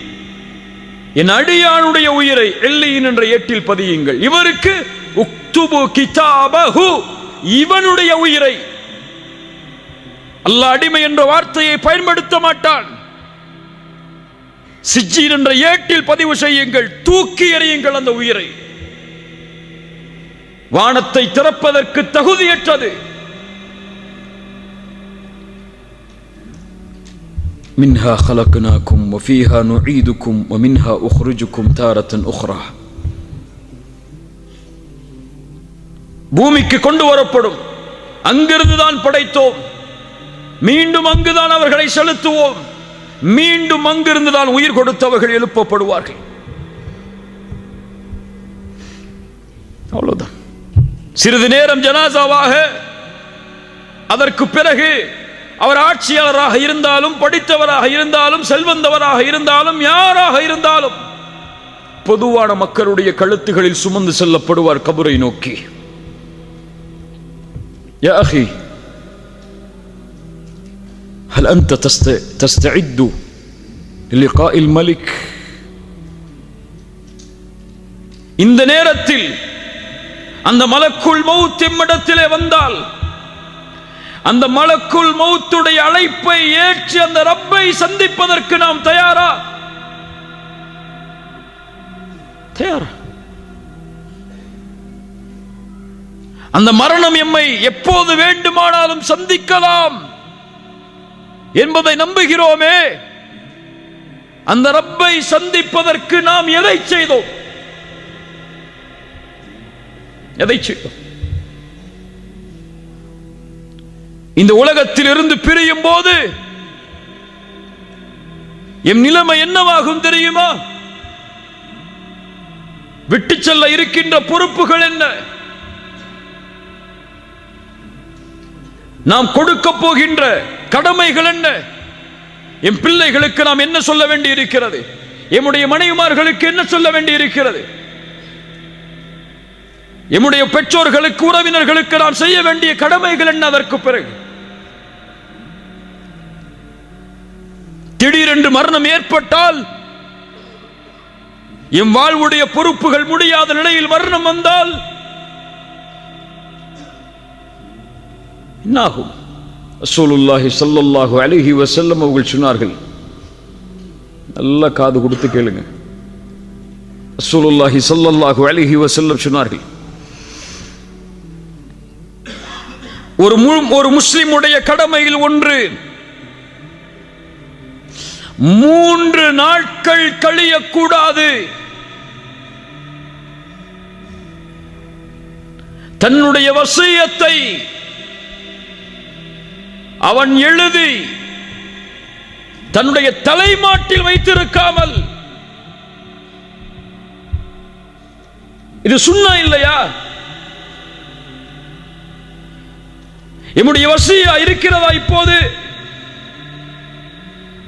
என் அடியானுடைய உயிரை இல்லியின் என்ற ஏட்டில் பதியுங்கள். இவருக்கு உக்துபு கிதாபஹு, இவனுடைய உயிரை. அல்லாஹ் அடிமை என்ற வார்த்தையை பயன்படுத்த மாட்டான். சிஜ்ஜீன் என்ற ஏட்டில் பதிவு செய்யுங்கள், தூக்கி எறியுங்கள் அந்த உயிரை. வானத்தை திறப்பதற்கு தகுதியற்றது. மின்ஹா خلقناكم وفيها نعيدكم ومنها أخرجكم تارة أخرى. பூமிக்கு கொண்டு வரப்படும், அங்கிருந்து தான் படைத்தோம், மீண்டும் அங்குதான் அவர்களை செலுத்துவோம், மீண்டும் அங்கிருந்து தான் உயிர் கொடுத்தவர்கள் எழுப்பப்படுவார்கள். அவ்வளவுதான். சிறிது நேரம் ஜனாசாவாக, அதற்கு பிறகு அவர் ஆட்சியாளராக இருந்தாலும், படித்தவராக இருந்தாலும், செல்வந்தவராக இருந்தாலும், யாராக இருந்தாலும் பொதுவான மக்களுடைய கழுத்துகளில் சுமந்து செல்லப்படுவார் கபரை நோக்கி. யா அஹி هل أنت تستعد للقاء الملك؟ இந்த நேரத்தில் அந்த மலக்குல் மௌத் எம்மிடத்திலே வந்தால், அந்த மலக்குல் மௌத்துடைய அழைப்பை ஏற்று அந்த ரப்பை சந்திப்பதற்கு நாம் தயாரா? தயாரா? அந்த மரணம் எம்மை எப்போது வேண்டுமானாலும் சந்திக்கலாம் என்பதை நம்புகிறோமே. அந்த ரப்பை சந்திப்பதற்கு நாம் எதை செய்தோம்? எதை செய்தோம்? இந்த உலகத்தில் இருந்து பிரியும் போது எம் நிலைமை என்னவாகும் தெரியுமா? விட்டு செல்ல இருக்கின்ற பொறுப்புகள் என்ன? நாம் கொடுக்க போகின்ற கடமைகள் என்ன? என் பிள்ளைகளுக்கு நாம் என்ன சொல்ல வேண்டி இருக்கிறது? எம்முடைய மனைவிமார்களுக்கு என்ன சொல்ல வேண்டி இருக்கிறது? எம்முடைய பெற்றோர்களுக்கு, உறவினர்களுக்கு நாம் செய்ய வேண்டிய கடமைகள் என்ன? அதற்கு பிறகு திடீரென்று மரணம் ஏற்பட்டால், எம் வாழ்வுடைய பொறுப்புகள் முடியாத நிலையில் மரணம் வந்தால் என்னாகும்? ரசூலுல்லாஹி ஸல்லல்லாஹு அலைஹி வஸல்லம் அவர்கள் சொன்னார்கள், நல்ல காது கொடுத்து கேளுங்க. ரசூலுல்லாஹி ஸல்லல்லாஹு அலைஹி வஸல்லம் சொன்னார்கள், ஒரு முஸ்லிமுடைய கடமையில் ஒன்று 3 நாட்கள் கழியக்கூடாது. தன்னுடைய வசியத்தை அவன் எழுதி தன்னுடைய தலைமாட்டில் வைத்திருக்காமல், இது சுன்னா இல்லையா? என்னுடைய வசியா இருக்கிறதா? இப்போது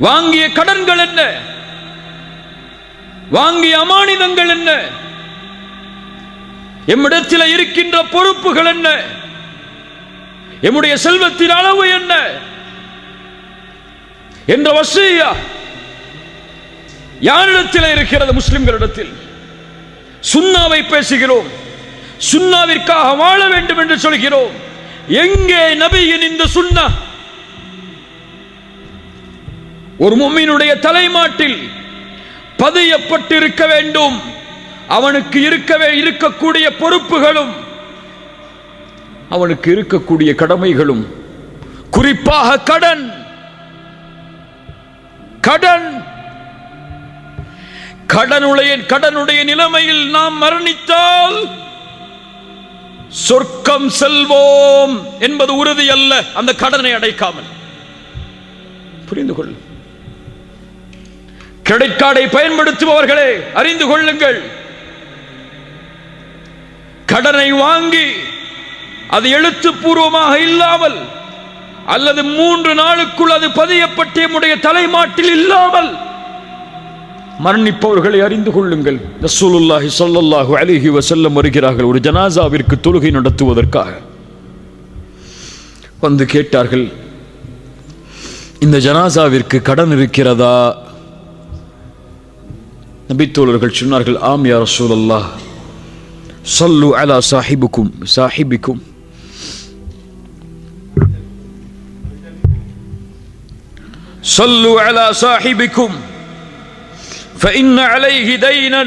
வாங்கிய கடன்கள் என்ன? வாங்கிய அமானிதங்கள் என்ன? எம்மிடத்தில் இருக்கின்ற பொறுப்புகள் என்ன? எம்முடைய செல்வத்தின் அளவு என்ன என்ற வசியா யாரிடத்தில் இருக்கிறது? முஸ்லிம்களிடத்தில். சுன்னாவை பேசுகிறோம், சுன்னாவிற்காக வாழ வேண்டும் என்று சொல்கிறோம். எங்கே நபியின் இந்த சுன்னா? ஒரு முஃமினுடைய தலைமாட்டில் பதியப்பட்டு இருக்க வேண்டும். அவனுக்கு இருக்கக்கூடிய பொறுப்புகளும், அவனுக்கு இருக்கக்கூடிய கடமைகளும், குறிப்பாக கடன். கடனுடைய நிலைமையில் நாம் மரணித்தால் சொர்க்கம் செல்வோம் என்பது உறுதி அல்ல, அந்த கடனை அடைக்காமல். புரிந்து கொள். கிரெடிட் கார்டை பயன்படுத்துபவர்களே அறிந்து கொள்ளுங்கள், கடனை வாங்கி அது எழுத்துப்பூர்வமாக இல்லாமல் அல்லது 3 நாளுக்குள் அது பதியப்பட்ட நம்முடைய தலைமாட்டில் இல்லாமல் மரணிப்பவர்களை அறிந்து கொள்ளுங்கள். ரசூலுல்லாஹி ஸல்லல்லாஹு அலைஹி வஸல்லம் வருகிறார்கள். ஒரு ஜனாசாவிற்கு தொழுகை நடத்துவதற்காக வந்து கேட்டார்கள், இந்த ஜனாசாவிற்கு கடன் இருக்கிறதா? நபி தோழர்கள் சொன்னார்கள், ஆம் யா ரசூலல்லாஹ், ஸல்லு அலா சாஹிபிக்கும் ஸல்லு அலா சாஹிபிக்கும் فإن عليه دينا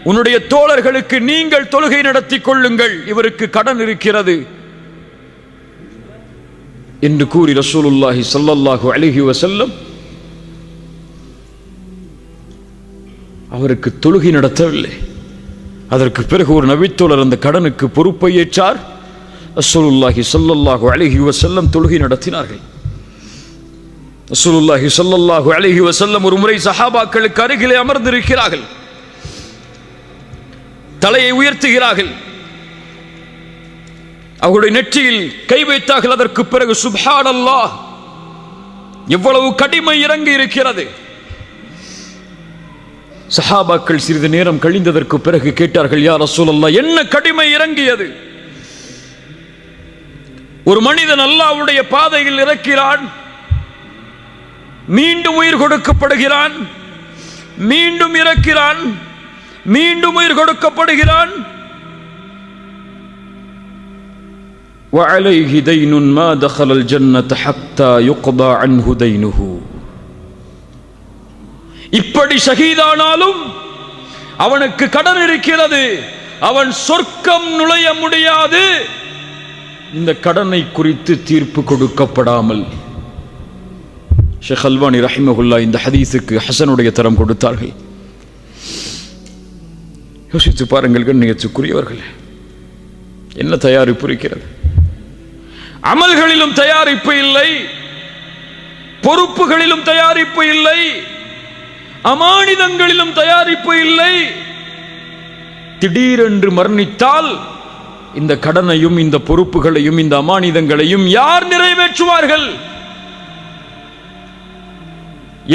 உன்னுடைய தோழர்களுக்கு நீங்கள் தொழுகை நடத்தி கொள்ளுங்கள், இவருக்கு கடன் இருக்கிறது என்று கூறி ரசூலுல்லாஹி ஸல்லல்லாஹு அலைஹி வஸல்லம் அவருக்கு தொழுகை நடத்தவில்லை. அதற்கு பிறகு ஒரு நபித்தோழர் அந்த கடனுக்கு பொறுப்பை ஏற்றார். ரசூலுல்லாஹி ஸல்லல்லாஹு அலைஹி வஸல்லம் தொழுகை நடத்தினார்கள். ரசூலுல்லாஹி ஸல்லல்லாஹு அலைஹி வஸல்லம் ஒரு முறை சஹாபாக்களுக்கு அருகிலே அமர்ந்திருக்கிறார்கள். தலையை உயர்த்துகிறார்கள். அவருடைய நெற்றியில் கை வைத்தார்கள். அதற்கு பிறகு சுப்ஹானல்லாஹ், எவ்வளவு கடிமை இறங்கி இருக்கிறது. சஹாபாக்கள் சிறிது நேரம் கழிந்ததற்கு பிறகு கேட்டார்கள், யா ரசூலல்லாஹ், என்ன கடிமை இறங்கியது? ஒரு மனிதன் அல்லாஹ்வுடைய பாதையில் இறக்கிறான், மீண்டும் உயிர் கொடுக்கப்படுகிறான், மீண்டும் இறக்கிறான், மீண்டும் உயிர் கொடுக்கப்படுகிறான். وعليه دين ما دخل الجنة حتى يقضى عنه دينه. இப்படி ஷஹீதானாலும் அவனுக்கு கடன் இருக்கிறது, அவன் சொர்க்கம் நுழைய முடியாது இந்த கடனை குறித்து தீர்ப்பு கொடுக்கப்படாமல். ஷேக் அல்பானி ரஹிமஹுல்லாஹ் இந்த ஹதீஸுக்கு ஹசனுடைய தரம் கொடுத்தார்கள். யோசித்து பாருங்கள் கண்ணியத்துக்குரியவர்கள், என்ன தயாரிப்பு இருக்கிறது? அமல்களிலும் தயாரிப்பு இல்லை, பொறுப்புகளிலும் தயாரிப்பு இல்லை, அமானிதங்களிலும் தயாரிப்பு இல்லை. திடீரென்று மரணித்தால் இந்த கடனையும் இந்த பொறுப்புகளையும் இந்த அமானிதங்களையும் யார் நிறைவேற்றுவார்கள்?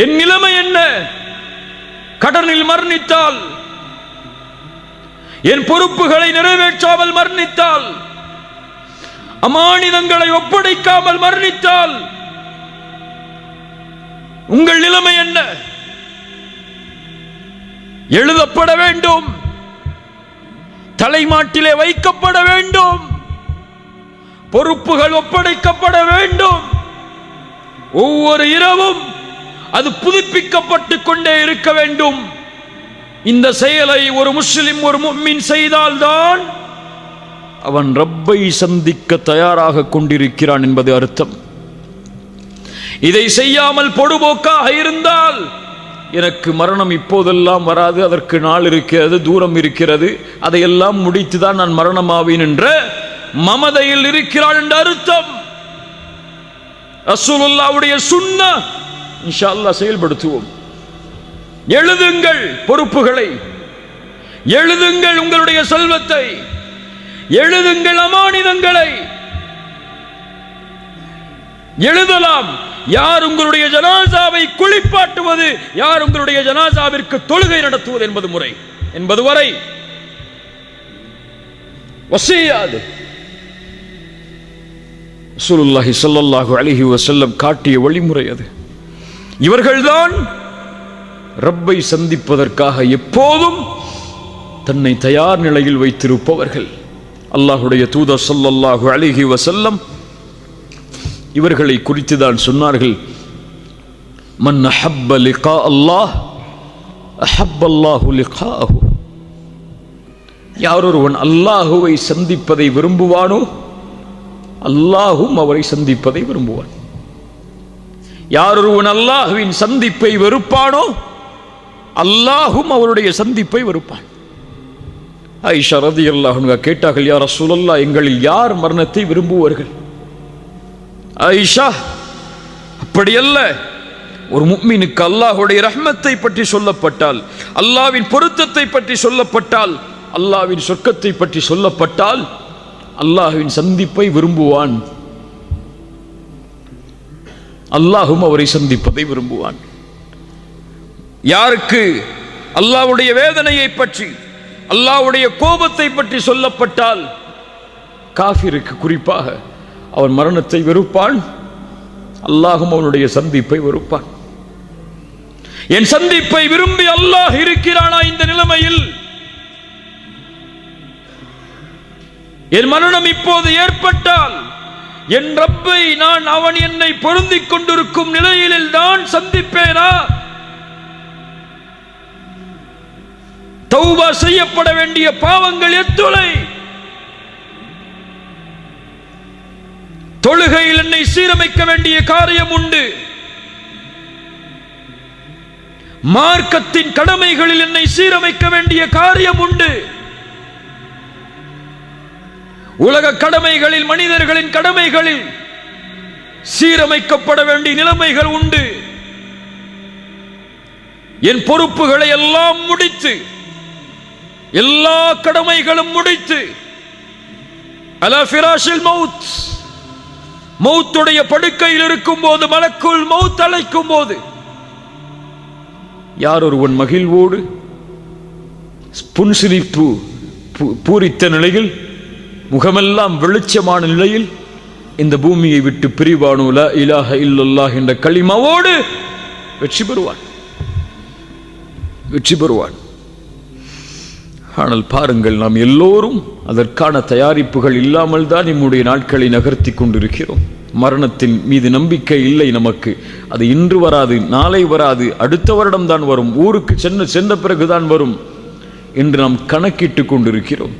என் நிலைமை என்ன? கடனில் மரணித்தால், என் பொறுப்புகளை நிறைவேற்றாமல் மரணித்தால், அமானிதங்களை ஒப்படைக்காமல் மரணித்தால் உங்கள் நிலைமை என்ன? எழுதப்பட வேண்டும், தலைமாட்டிலே வைக்கப்பட வேண்டும், பொறுப்புகள் ஒப்படைக்கப்பட வேண்டும். ஒவ்வொரு இரவும் அது புதுப்பிக்கப்பட்டுக் கொண்டே இருக்க வேண்டும். இந்த செயலை ஒரு முஸ்லிம், ஒரு முஃமின் செய்தால்தான் அவன் ரப்பை சந்திக்க தயாராக கொண்டிருக்கிறான் என்பது அர்த்தம். இதை செய்யாமல் பொடுபோக்காக இருந்தால், எனக்கு மரணம் இப்போதெல்லாம் வராது, அதற்கு நாள் இருக்கிறது, தூரம் இருக்கிறது, அதையெல்லாம் முடித்துதான் நான் மரணமாவேன் என்ற மமதையில் இருக்கிறான் என்ற அர்த்தம். ரசூலுல்லாஹ்வுடைய சுன்னah இன்ஷா அல்லாஹ் செயல்படுத்துவோம். எழுதுங்கள் பொறுப்புகளை, எழுதுங்கள் உங்களுடைய செல்வத்தை, எழுதுங்கள் அமானிதங்களை. எழுதலாம், யார் உங்களுடைய ஜனாசாவை குளிப்பாட்டுவது, யார் உங்களுடைய ஜனாசாவிற்கு தொழுகை நடத்துவது என்பது முறை என்பது வரை வசியாது. ரசூலுல்லாஹி ஸல்லல்லாஹு அலைஹி வஸல்லம் காட்டிய வழிமுறை அது. இவர்கள்தான் ரப்பை சந்திப்பதற்காக எப்போதும் தன்னை தயார் நிலையில் வைத்திருப்பவர்கள். அல்லாஹ்வுடைய தூதர் ஸல்லல்லாஹு அலைஹி வஸல்லம் இவர்களை குறித்து தான் சொன்னார்கள், மன் அஹப்ப லிகா அல்லாஹ் அஹப்ப அல்லாஹு லிகாஹு. யார் ஒருவன் அல்லாஹுவை சந்திப்பதை விரும்புவானோ அல்லாஹும் அவரை சந்திப்பதை விரும்புவான். யார் ஒருவன் அல்லாஹுவின் சந்திப்பை வெறுப்பானோ அல்லாஹும் அவருடைய சந்திப்பை வெறுப்பான். ஆயிஷா ரலியல்லாஹு அன்ஹா கேட்டார்கள், யா ரசூலல்லாஹ், எங்களில் யார் மரணத்தை விரும்புவார்கள்? ஆயிஷா, அப்படியல்ல, ஒரு முஃமினுக்கு அல்லாஹ்வுடைய ரஹ்மத்தை பற்றி சொல்லப்பட்டால், அல்லாஹ்வின் பொருத்தத்தை பற்றி சொல்லப்பட்டால், அல்லாஹ்வின் சொர்க்கத்தை பற்றி சொல்லப்பட்டால் அல்லாஹ்வின் சந்திப்பை விரும்புவான், அல்லாஹும் அவரை சந்திப்பதை விரும்புவான். யாருக்கு அல்லாஹ்வுடைய வேதனையை பற்றி, அல்லாஹ்வுடைய கோபத்தை பற்றி சொல்லப்பட்டால், காஃபிருக்கு குறிப்பாக, அவன் மரணத்தை வெறுப்பான், அல்லாஹும் அவனுடைய சந்திப்பை வெறுப்பான். என் சந்திப்பை விரும்பி அல்லாஹ் இருக்கிறானா இந்த நிலைமையில்? என் மரணம் இப்போது ஏற்பட்டால் என் ரப்பை நான் அவன் என்னை பொருந்திக் கொண்டிருக்கும் நிலையில் தான் சந்திப்பேனா? தௌபா செய்யப்பட வேண்டிய பாவங்கள் எத்துணை. தொழுகையில் என்னை சீரமைக்க வேண்டிய காரியம் உண்டு. மார்க்கத்தின் கடமைகளில் என்னை சீரமைக்க வேண்டிய காரியம் உண்டு. உலக கடமைகளில், மனிதர்களின் கடமைகளில் சீரமைக்கப்பட வேண்டிய நிலைமைகள் உண்டு. என் பொறுப்புகளை எல்லாம் முடித்து, எல்லா கடமைகளும் முடித்து, அலா ஃபிராஷில் மௌத், மௌத்துடைய படுக்கையில் இருக்கும் போது, மலக்குல் மௌத் அழைக்கும் போது, யார் ஒருவன் மகிழ்வோடு புன்சிரிப்பு பூரித்த நிலையில், முகமெல்லாம் வெளிச்சமான நிலையில் இந்த பூமியை விட்டு பிரிவானோ லா இலாஹ இல்லல்லாஹ் என்ற கலிமாவோடு வெற்றி பெறுவான், வெற்றி பெறுவான். ஆனால் பாருங்கள், நாம் எல்லோரும் அதற்கான தயாரிப்புகள் இல்லாமல் தான் நம்முடைய நாட்களை நகர்த்தி கொண்டிருக்கிறோம். மரணத்தின் மீது நம்பிக்கை இல்லை நமக்கு. அது இன்று வராது, நாளை வராது, அடுத்த வருடம் தான் வரும், ஊருக்கு சென்ற பிறகுதான் வரும் என்று நாம் கணக்கிட்டு கொண்டிருக்கிறோம்.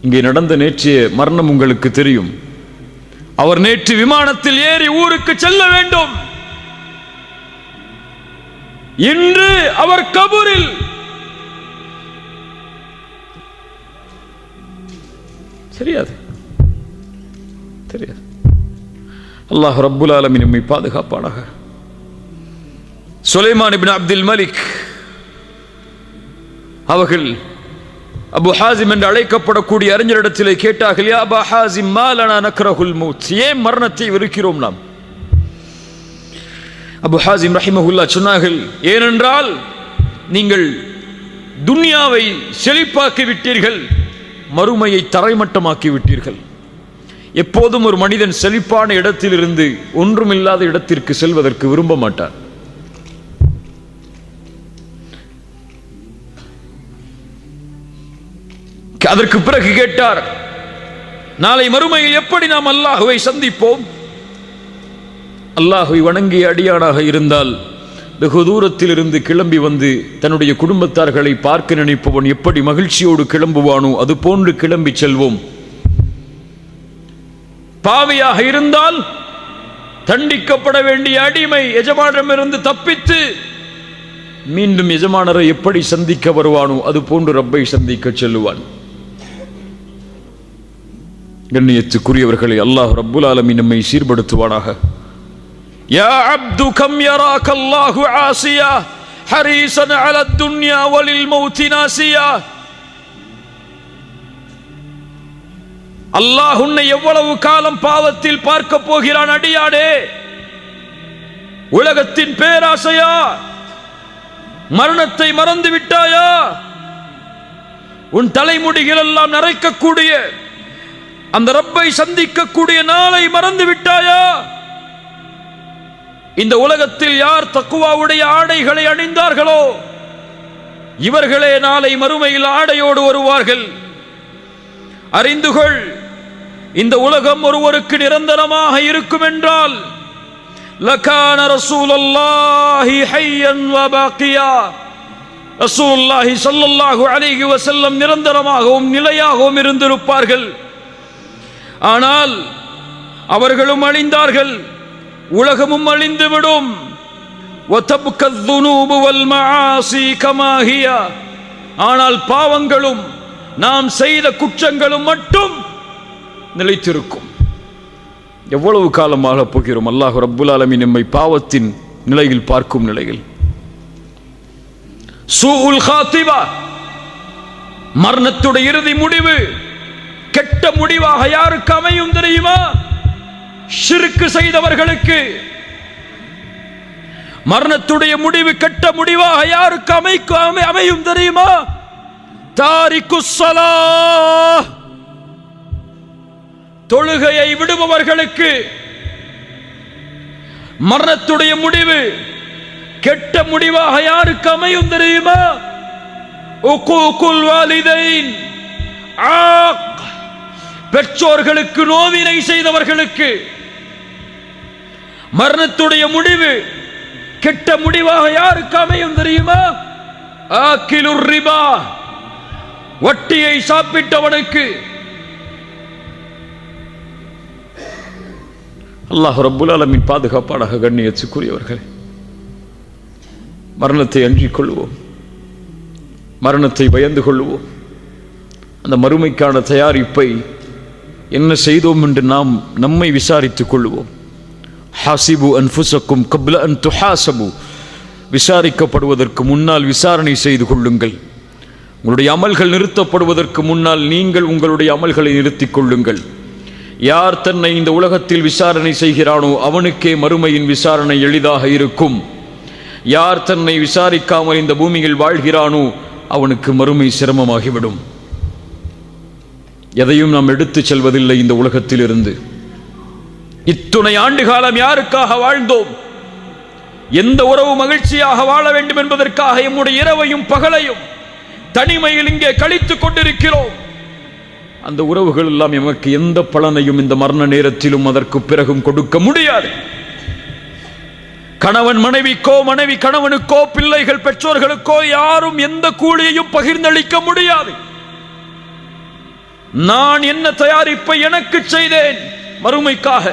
இங்கே நடந்த நேற்றைய மரணம் உங்களுக்கு தெரியும். அவர் நேற்று விமானத்தில் ஏறி ஊருக்கு செல்ல வேண்டும். இன்று அவர் கபூரில். தெரியாது, தெரியாது. அல்லாஹ் ரப்புல் ஆலமீன் நம்மை பாதுகாப்பானாக. சுலைமான் இப்னு அப்துல் மலிக் அவர்கள் அபு ஹாசிம் என்று அழைக்கப்படக்கூடிய அறிஞரிடத்திலே கேட்டார்கள், யா அபா ஹாசிம் மா லனா நக்ரஹுல் மௌத், ஏன் மரணத்தை வெறுக்கிறோம் நாம்? அபு ஹாசிம் ரஹிமஹுல்லாஹ் சொன்னார்கள், ஏனென்றால் நீங்கள் துன்யாவை செழிப்பாக்கி விட்டீர்கள், மறுமையை தரைமட்டமாக்கி விட்டீர்கள். எப்போதும் ஒரு மனிதன் செழிப்பான இடத்திலிருந்து ஒன்றுமில்லாத இடத்திற்கு செல்வதற்கு விரும்ப மாட்டார். அதற்கு பிறகு கேட்டார், நாளை மறுமையில் எப்படி நாம் அல்லாஹுவை சந்திப்போம்? அல்லாஹுவை வணங்கிய அடியானாக இருந்தால் வெகு தூரத்தில் இருந்து கிளம்பி வந்து தன்னுடைய குடும்பத்தார்களை பார்க்க நினைப்பவன் எப்படி மகிழ்ச்சியோடு கிளம்புவானோ அது போன்று கிளம்பி செல்வோம். பாவியாக இருந்தால் தண்டிக்கப்பட வேண்டிய அடிமை எஜமானரிடமிருந்து தப்பித்து மீண்டும் எஜமானரை எப்படி சந்திக்க வருவானோ அது போன்று ரப்பை சந்திக்க செல்லுவான். கண்ணியத்துக்குரியவர்களை, அல்லாஹ் ரப்புல் ஆலமீன் நம்மை சீர்படுத்துவானாக. யா அப்து கம் யராக அல்லாஹு ஆசியா ஹரீஸன் அலா துன்யா வலில் மௌத்தி நாசியா. அல்லாஹ் உன்னை எவ்வளவு காலம் பாவத்தில் பார்க்க போகிறான் அடியாடே? உலகத்தின் பேராசையா? மரணத்தை மறந்து விட்டாயா? உன் தலைமுடிகள் எல்லாம் நரைக்கக்கூடிய அந்த ரப்பை சந்திக்கக்கூடிய நாளை மறந்து விட்டாயா? இந்த உலகத்தில் யார் தக்குவாவுடைய ஆடைகளை அணிந்தார்களோ இவர்களே நாளை மறுமையில் ஆடையோடு வருவார்கள். அறிந்துகொள், இந்த உலகம் ஒருவருக்கு நிரந்தரமாக இருக்கும் என்றால் லகான ரசூலுல்லாஹி ஹய்யன் வ பாக்கியா, ரசூலுல்லாஹி ஸல்லல்லாஹு அலைஹி வஸல்லம் நிரந்தரமாகவும் நிலையாகவும் இருந்திருப்பார்கள். ஆனால் அவர்களும் அழிந்தார்கள், உலகமும் அழிந்துவிடும். ஆனால் பாவங்களும் நாம் செய்த குற்றங்களும் மட்டும் நிலைத்திருக்கும். எவ்வளவு காலமாக போகிறோம்? அல்லாஹ் ரப்புல் ஆலமீன் நம்மை பாவத்தின் நிலையில் பார்க்கும் நிலையில். சூஉல் காத்திபா, மரணத்துடைய இறுதி முடிவு கெட்ட முடிவாக யாருக்கு அமையும் தெரியுமா? ஷிர்க் செய்தவர்களுக்கு. மரணத்துடைய முடிவு கெட்ட முடிவாக யாருக்கு அமையும் தெரியுமா? தாரிக்குஸ் ஸலாஹ், தொழுகையை விடுபவர்களுக்கு மரணத்துடைய முடிவு கெட்ட முடிவாக யாருக்கு அமையும் தெரியுமா? உக்கூகுல் வாலிதைன், பெற்றோர்களுக்கு நோவினை செய்தவர்களுக்கு மரணத்துடைய முடிவு கெட்ட முடிவாக யாருக்கு அமையும் தெரியுமா? ஆக்கிலுர் ரிபா, வட்டியை சாப்பிட்டவனுக்கு அல்லாஹ் ரப்புல் ஆலமீன் பாதுகாப்பானாக. கண்ணியத்துக்குரியவர்களே, மரணத்தை அஞ்சிக் கொள்வோம், மரணத்தை பயந்து கொள்வோம். அந்த மறுமைக்கான தயாரிப்பை என்ன செய்தோம் என்று நாம் நம்மை விசாரித்துக் கொள்வோம். ஹாசிபு அன்ஃபுஸக்கும் கப்ல அன் துஹாசபு, விசாரிக்கப்படுவதற்கு முன்னால் விசாரணை செய்து கொள்ளுங்கள். உங்களுடைய அமல்கள் நிறுத்தப்படுவதற்கு முன்னால் நீங்கள் உங்களுடைய அமல்களை நிறுத்திக் கொள்ளுங்கள். யார் தன்னை இந்த உலகத்தில் விசாரணை செய்கிறானோ அவனுக்கே மறுமையின் விசாரணை எளிதாக இருக்கும். யார் தன்னை விசாரிக்காமல் இந்த பூமியில் வாழ்கிறானோ அவனுக்கு மறுமை சிரமமாகிவிடும். எதையும் நாம் எடுத்துச் செல்வதில்லை இந்த உலகத்தில் இருந்து. இத்துணை ஆண்டு காலம் யாருக்காக வாழ்ந்தோம்? எந்த உறவு மகிழ்ச்சியாக வாழ வேண்டும் என்பதற்காக எம்முடைய இரவையும் பகலையும் தனிமையில் இங்கே கழித்துக் கொண்டிருக்கிறோம். அந்த உறவுகள் எல்லாம் எமக்கு எந்த பலனையும் இந்த மரண நேரத்திலும் அதற்கு பிறகும் கொடுக்க முடியாது. கணவன் மனைவிக்கோ, மனைவி கணவனுக்கோ, பிள்ளைகள் பெற்றோர்களுக்கோ யாரும் எந்த கூலியையும் பகிர்ந்தளிக்க முடியாது. நான் என்ன தயாரிப்பை எனக்கு செய்தேன் மறுமைக்காக?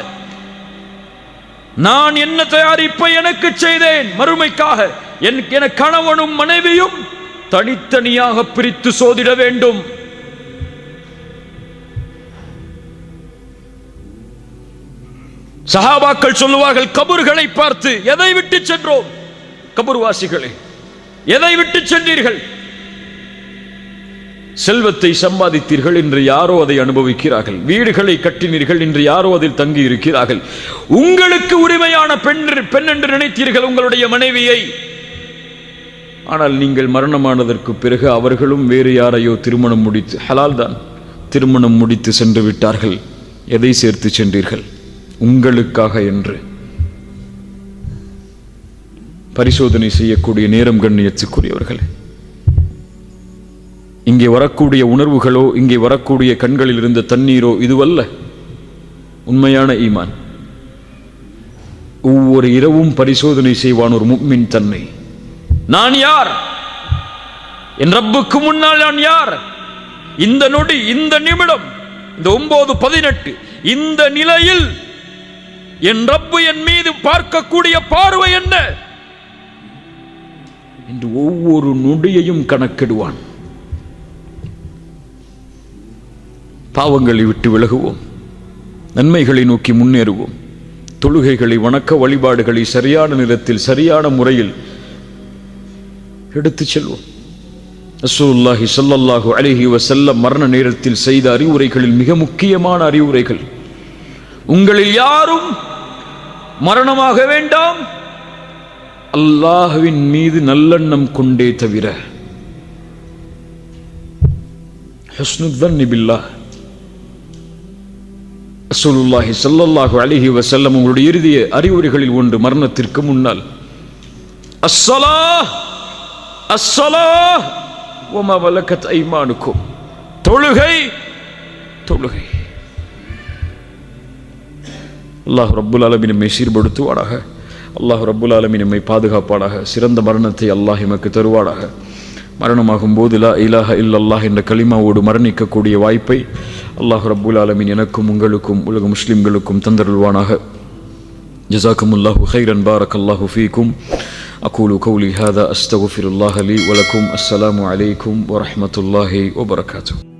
நான் என்ன தயாரிப்பை எனக்கு செய்தேன் மறுமைக்காக? என கணவனும் மனைவியும் தனித்தனியாக பிரித்து சோதிட வேண்டும். சஹாபாக்கள் சொல்லுவார்கள், கபர்களை பார்த்து, எதை விட்டு சென்றோம்? கபர்வாசிகளே, எதை விட்டு சென்றீர்கள்? செல்வத்தை சம்பாதித்தீர்கள், இன்று யாரோ அதை அனுபவிக்கிறார்கள். வீடுகளை கட்டினீர்கள், இன்று யாரோ அதில் தங்கி இருக்கிறார்கள். உங்களுக்கு உரிமையான பெண் என்று நினைத்தீர்கள் உங்களுடைய மனைவியை. ஆனால் நீங்கள் மரணமானதற்கு பிறகு அவர்களும் வேறு யாரையோ திருமணம் முடித்து, ஹலால் தான், திருமணம் முடித்து சென்று விட்டார்கள். எதை சேர்த்து சென்றீர்கள்? உங்களுக்காக என்று பரிசோதனை செய்யக்கூடிய நேரம். கண்ணியத்துக்குரியவர்களே, இங்கே வரக்கூடிய உணர்வுகளோ, இங்கே வரக்கூடிய கண்களில் இருந்த தண்ணீரோ இதுவல்ல உண்மையான ஈமான். ஒவ்வொரு இரவும் பரிசோதனை செய்வான் ஒரு முஃமின் தன்னை. நான் யார்? என் ரப்புக்கு முன்னால் நான் யார்? இந்த நொடி, இந்த நிமிடம், இந்த 9:18 இந்த நிலையில் என் ரப்பு என் மீது பார்க்கக்கூடிய பார்வை என்ன என்று ஒவ்வொரு நொடியையும் கணக்கிடுவான். பாவங்களை விட்டு விலகுவோம், நன்மைகளை நோக்கி முன்னேறுவோம். தொழுகைகளை, வணக்க வழிபாடுகளை சரியான நேரத்தில் சரியான முறையில் எடுத்துச் செல்வோம். ரசூலுல்லாஹி ஸல்லல்லாஹு அலைஹி வஸல்லம் மரண நேரத்தில் செய்த அறிவுரைகளில் மிக முக்கியமான அறிவுரைகள், உங்களில் யாரும் மரணமாக வேண்டாம் அல்லாஹ்வின் மீது நல்லெண்ணம் கொண்டே தவிர. ஹுஸ்னுல் ظن பில்லாஹ். ரசூலுல்லாஹி ஸல்லல்லாஹு அலைஹி வஸல்லம் உங்களுடைய இறுதி அறிவுரைகளில் ஒன்று, மரணத்திற்கு முன்னால் அஸ்ஸலாஹ் அஸ்ஸலாஹ் வமா மலக்கத் ஐமானுக்கும், தொழுகை தொழுகை. அல்லாஹ் ரப்புல் ஆலமீன் நம்மை சீர்படுத்துவானாக. அல்லாஹ் ரப்புல் ஆலமீன் நம்மை பாதுகாப்பானாக. சிறந்த மரணத்தை அல்லாஹ் எமக்கு தருவானாக. மரணமாகும் போது லா இலாஹ இல்லல்லாஹ் என்ற கலிமாவோடு மரணிக்கக்கூடிய வாய்ப்பை அல்லாஹ் ரப்புல் ஆலமீன் எனக்கும் உங்களுக்கும் உலக முஸ்லிம்களுக்கும் தந்தருள்வானாக. ஜஸாக்குமுல்லாஹு கைரன், பாரக்கல்லாஹு ஃபீக்கும். அகூலு கௌலி ஹாதா அஸ்தக்ஃபிருல்லாஹ லீ வலக்கும். அஸ்ஸலாமு அலைக்கும் வரஹ்மத்துல்லாஹி வபரகாத்துஹு.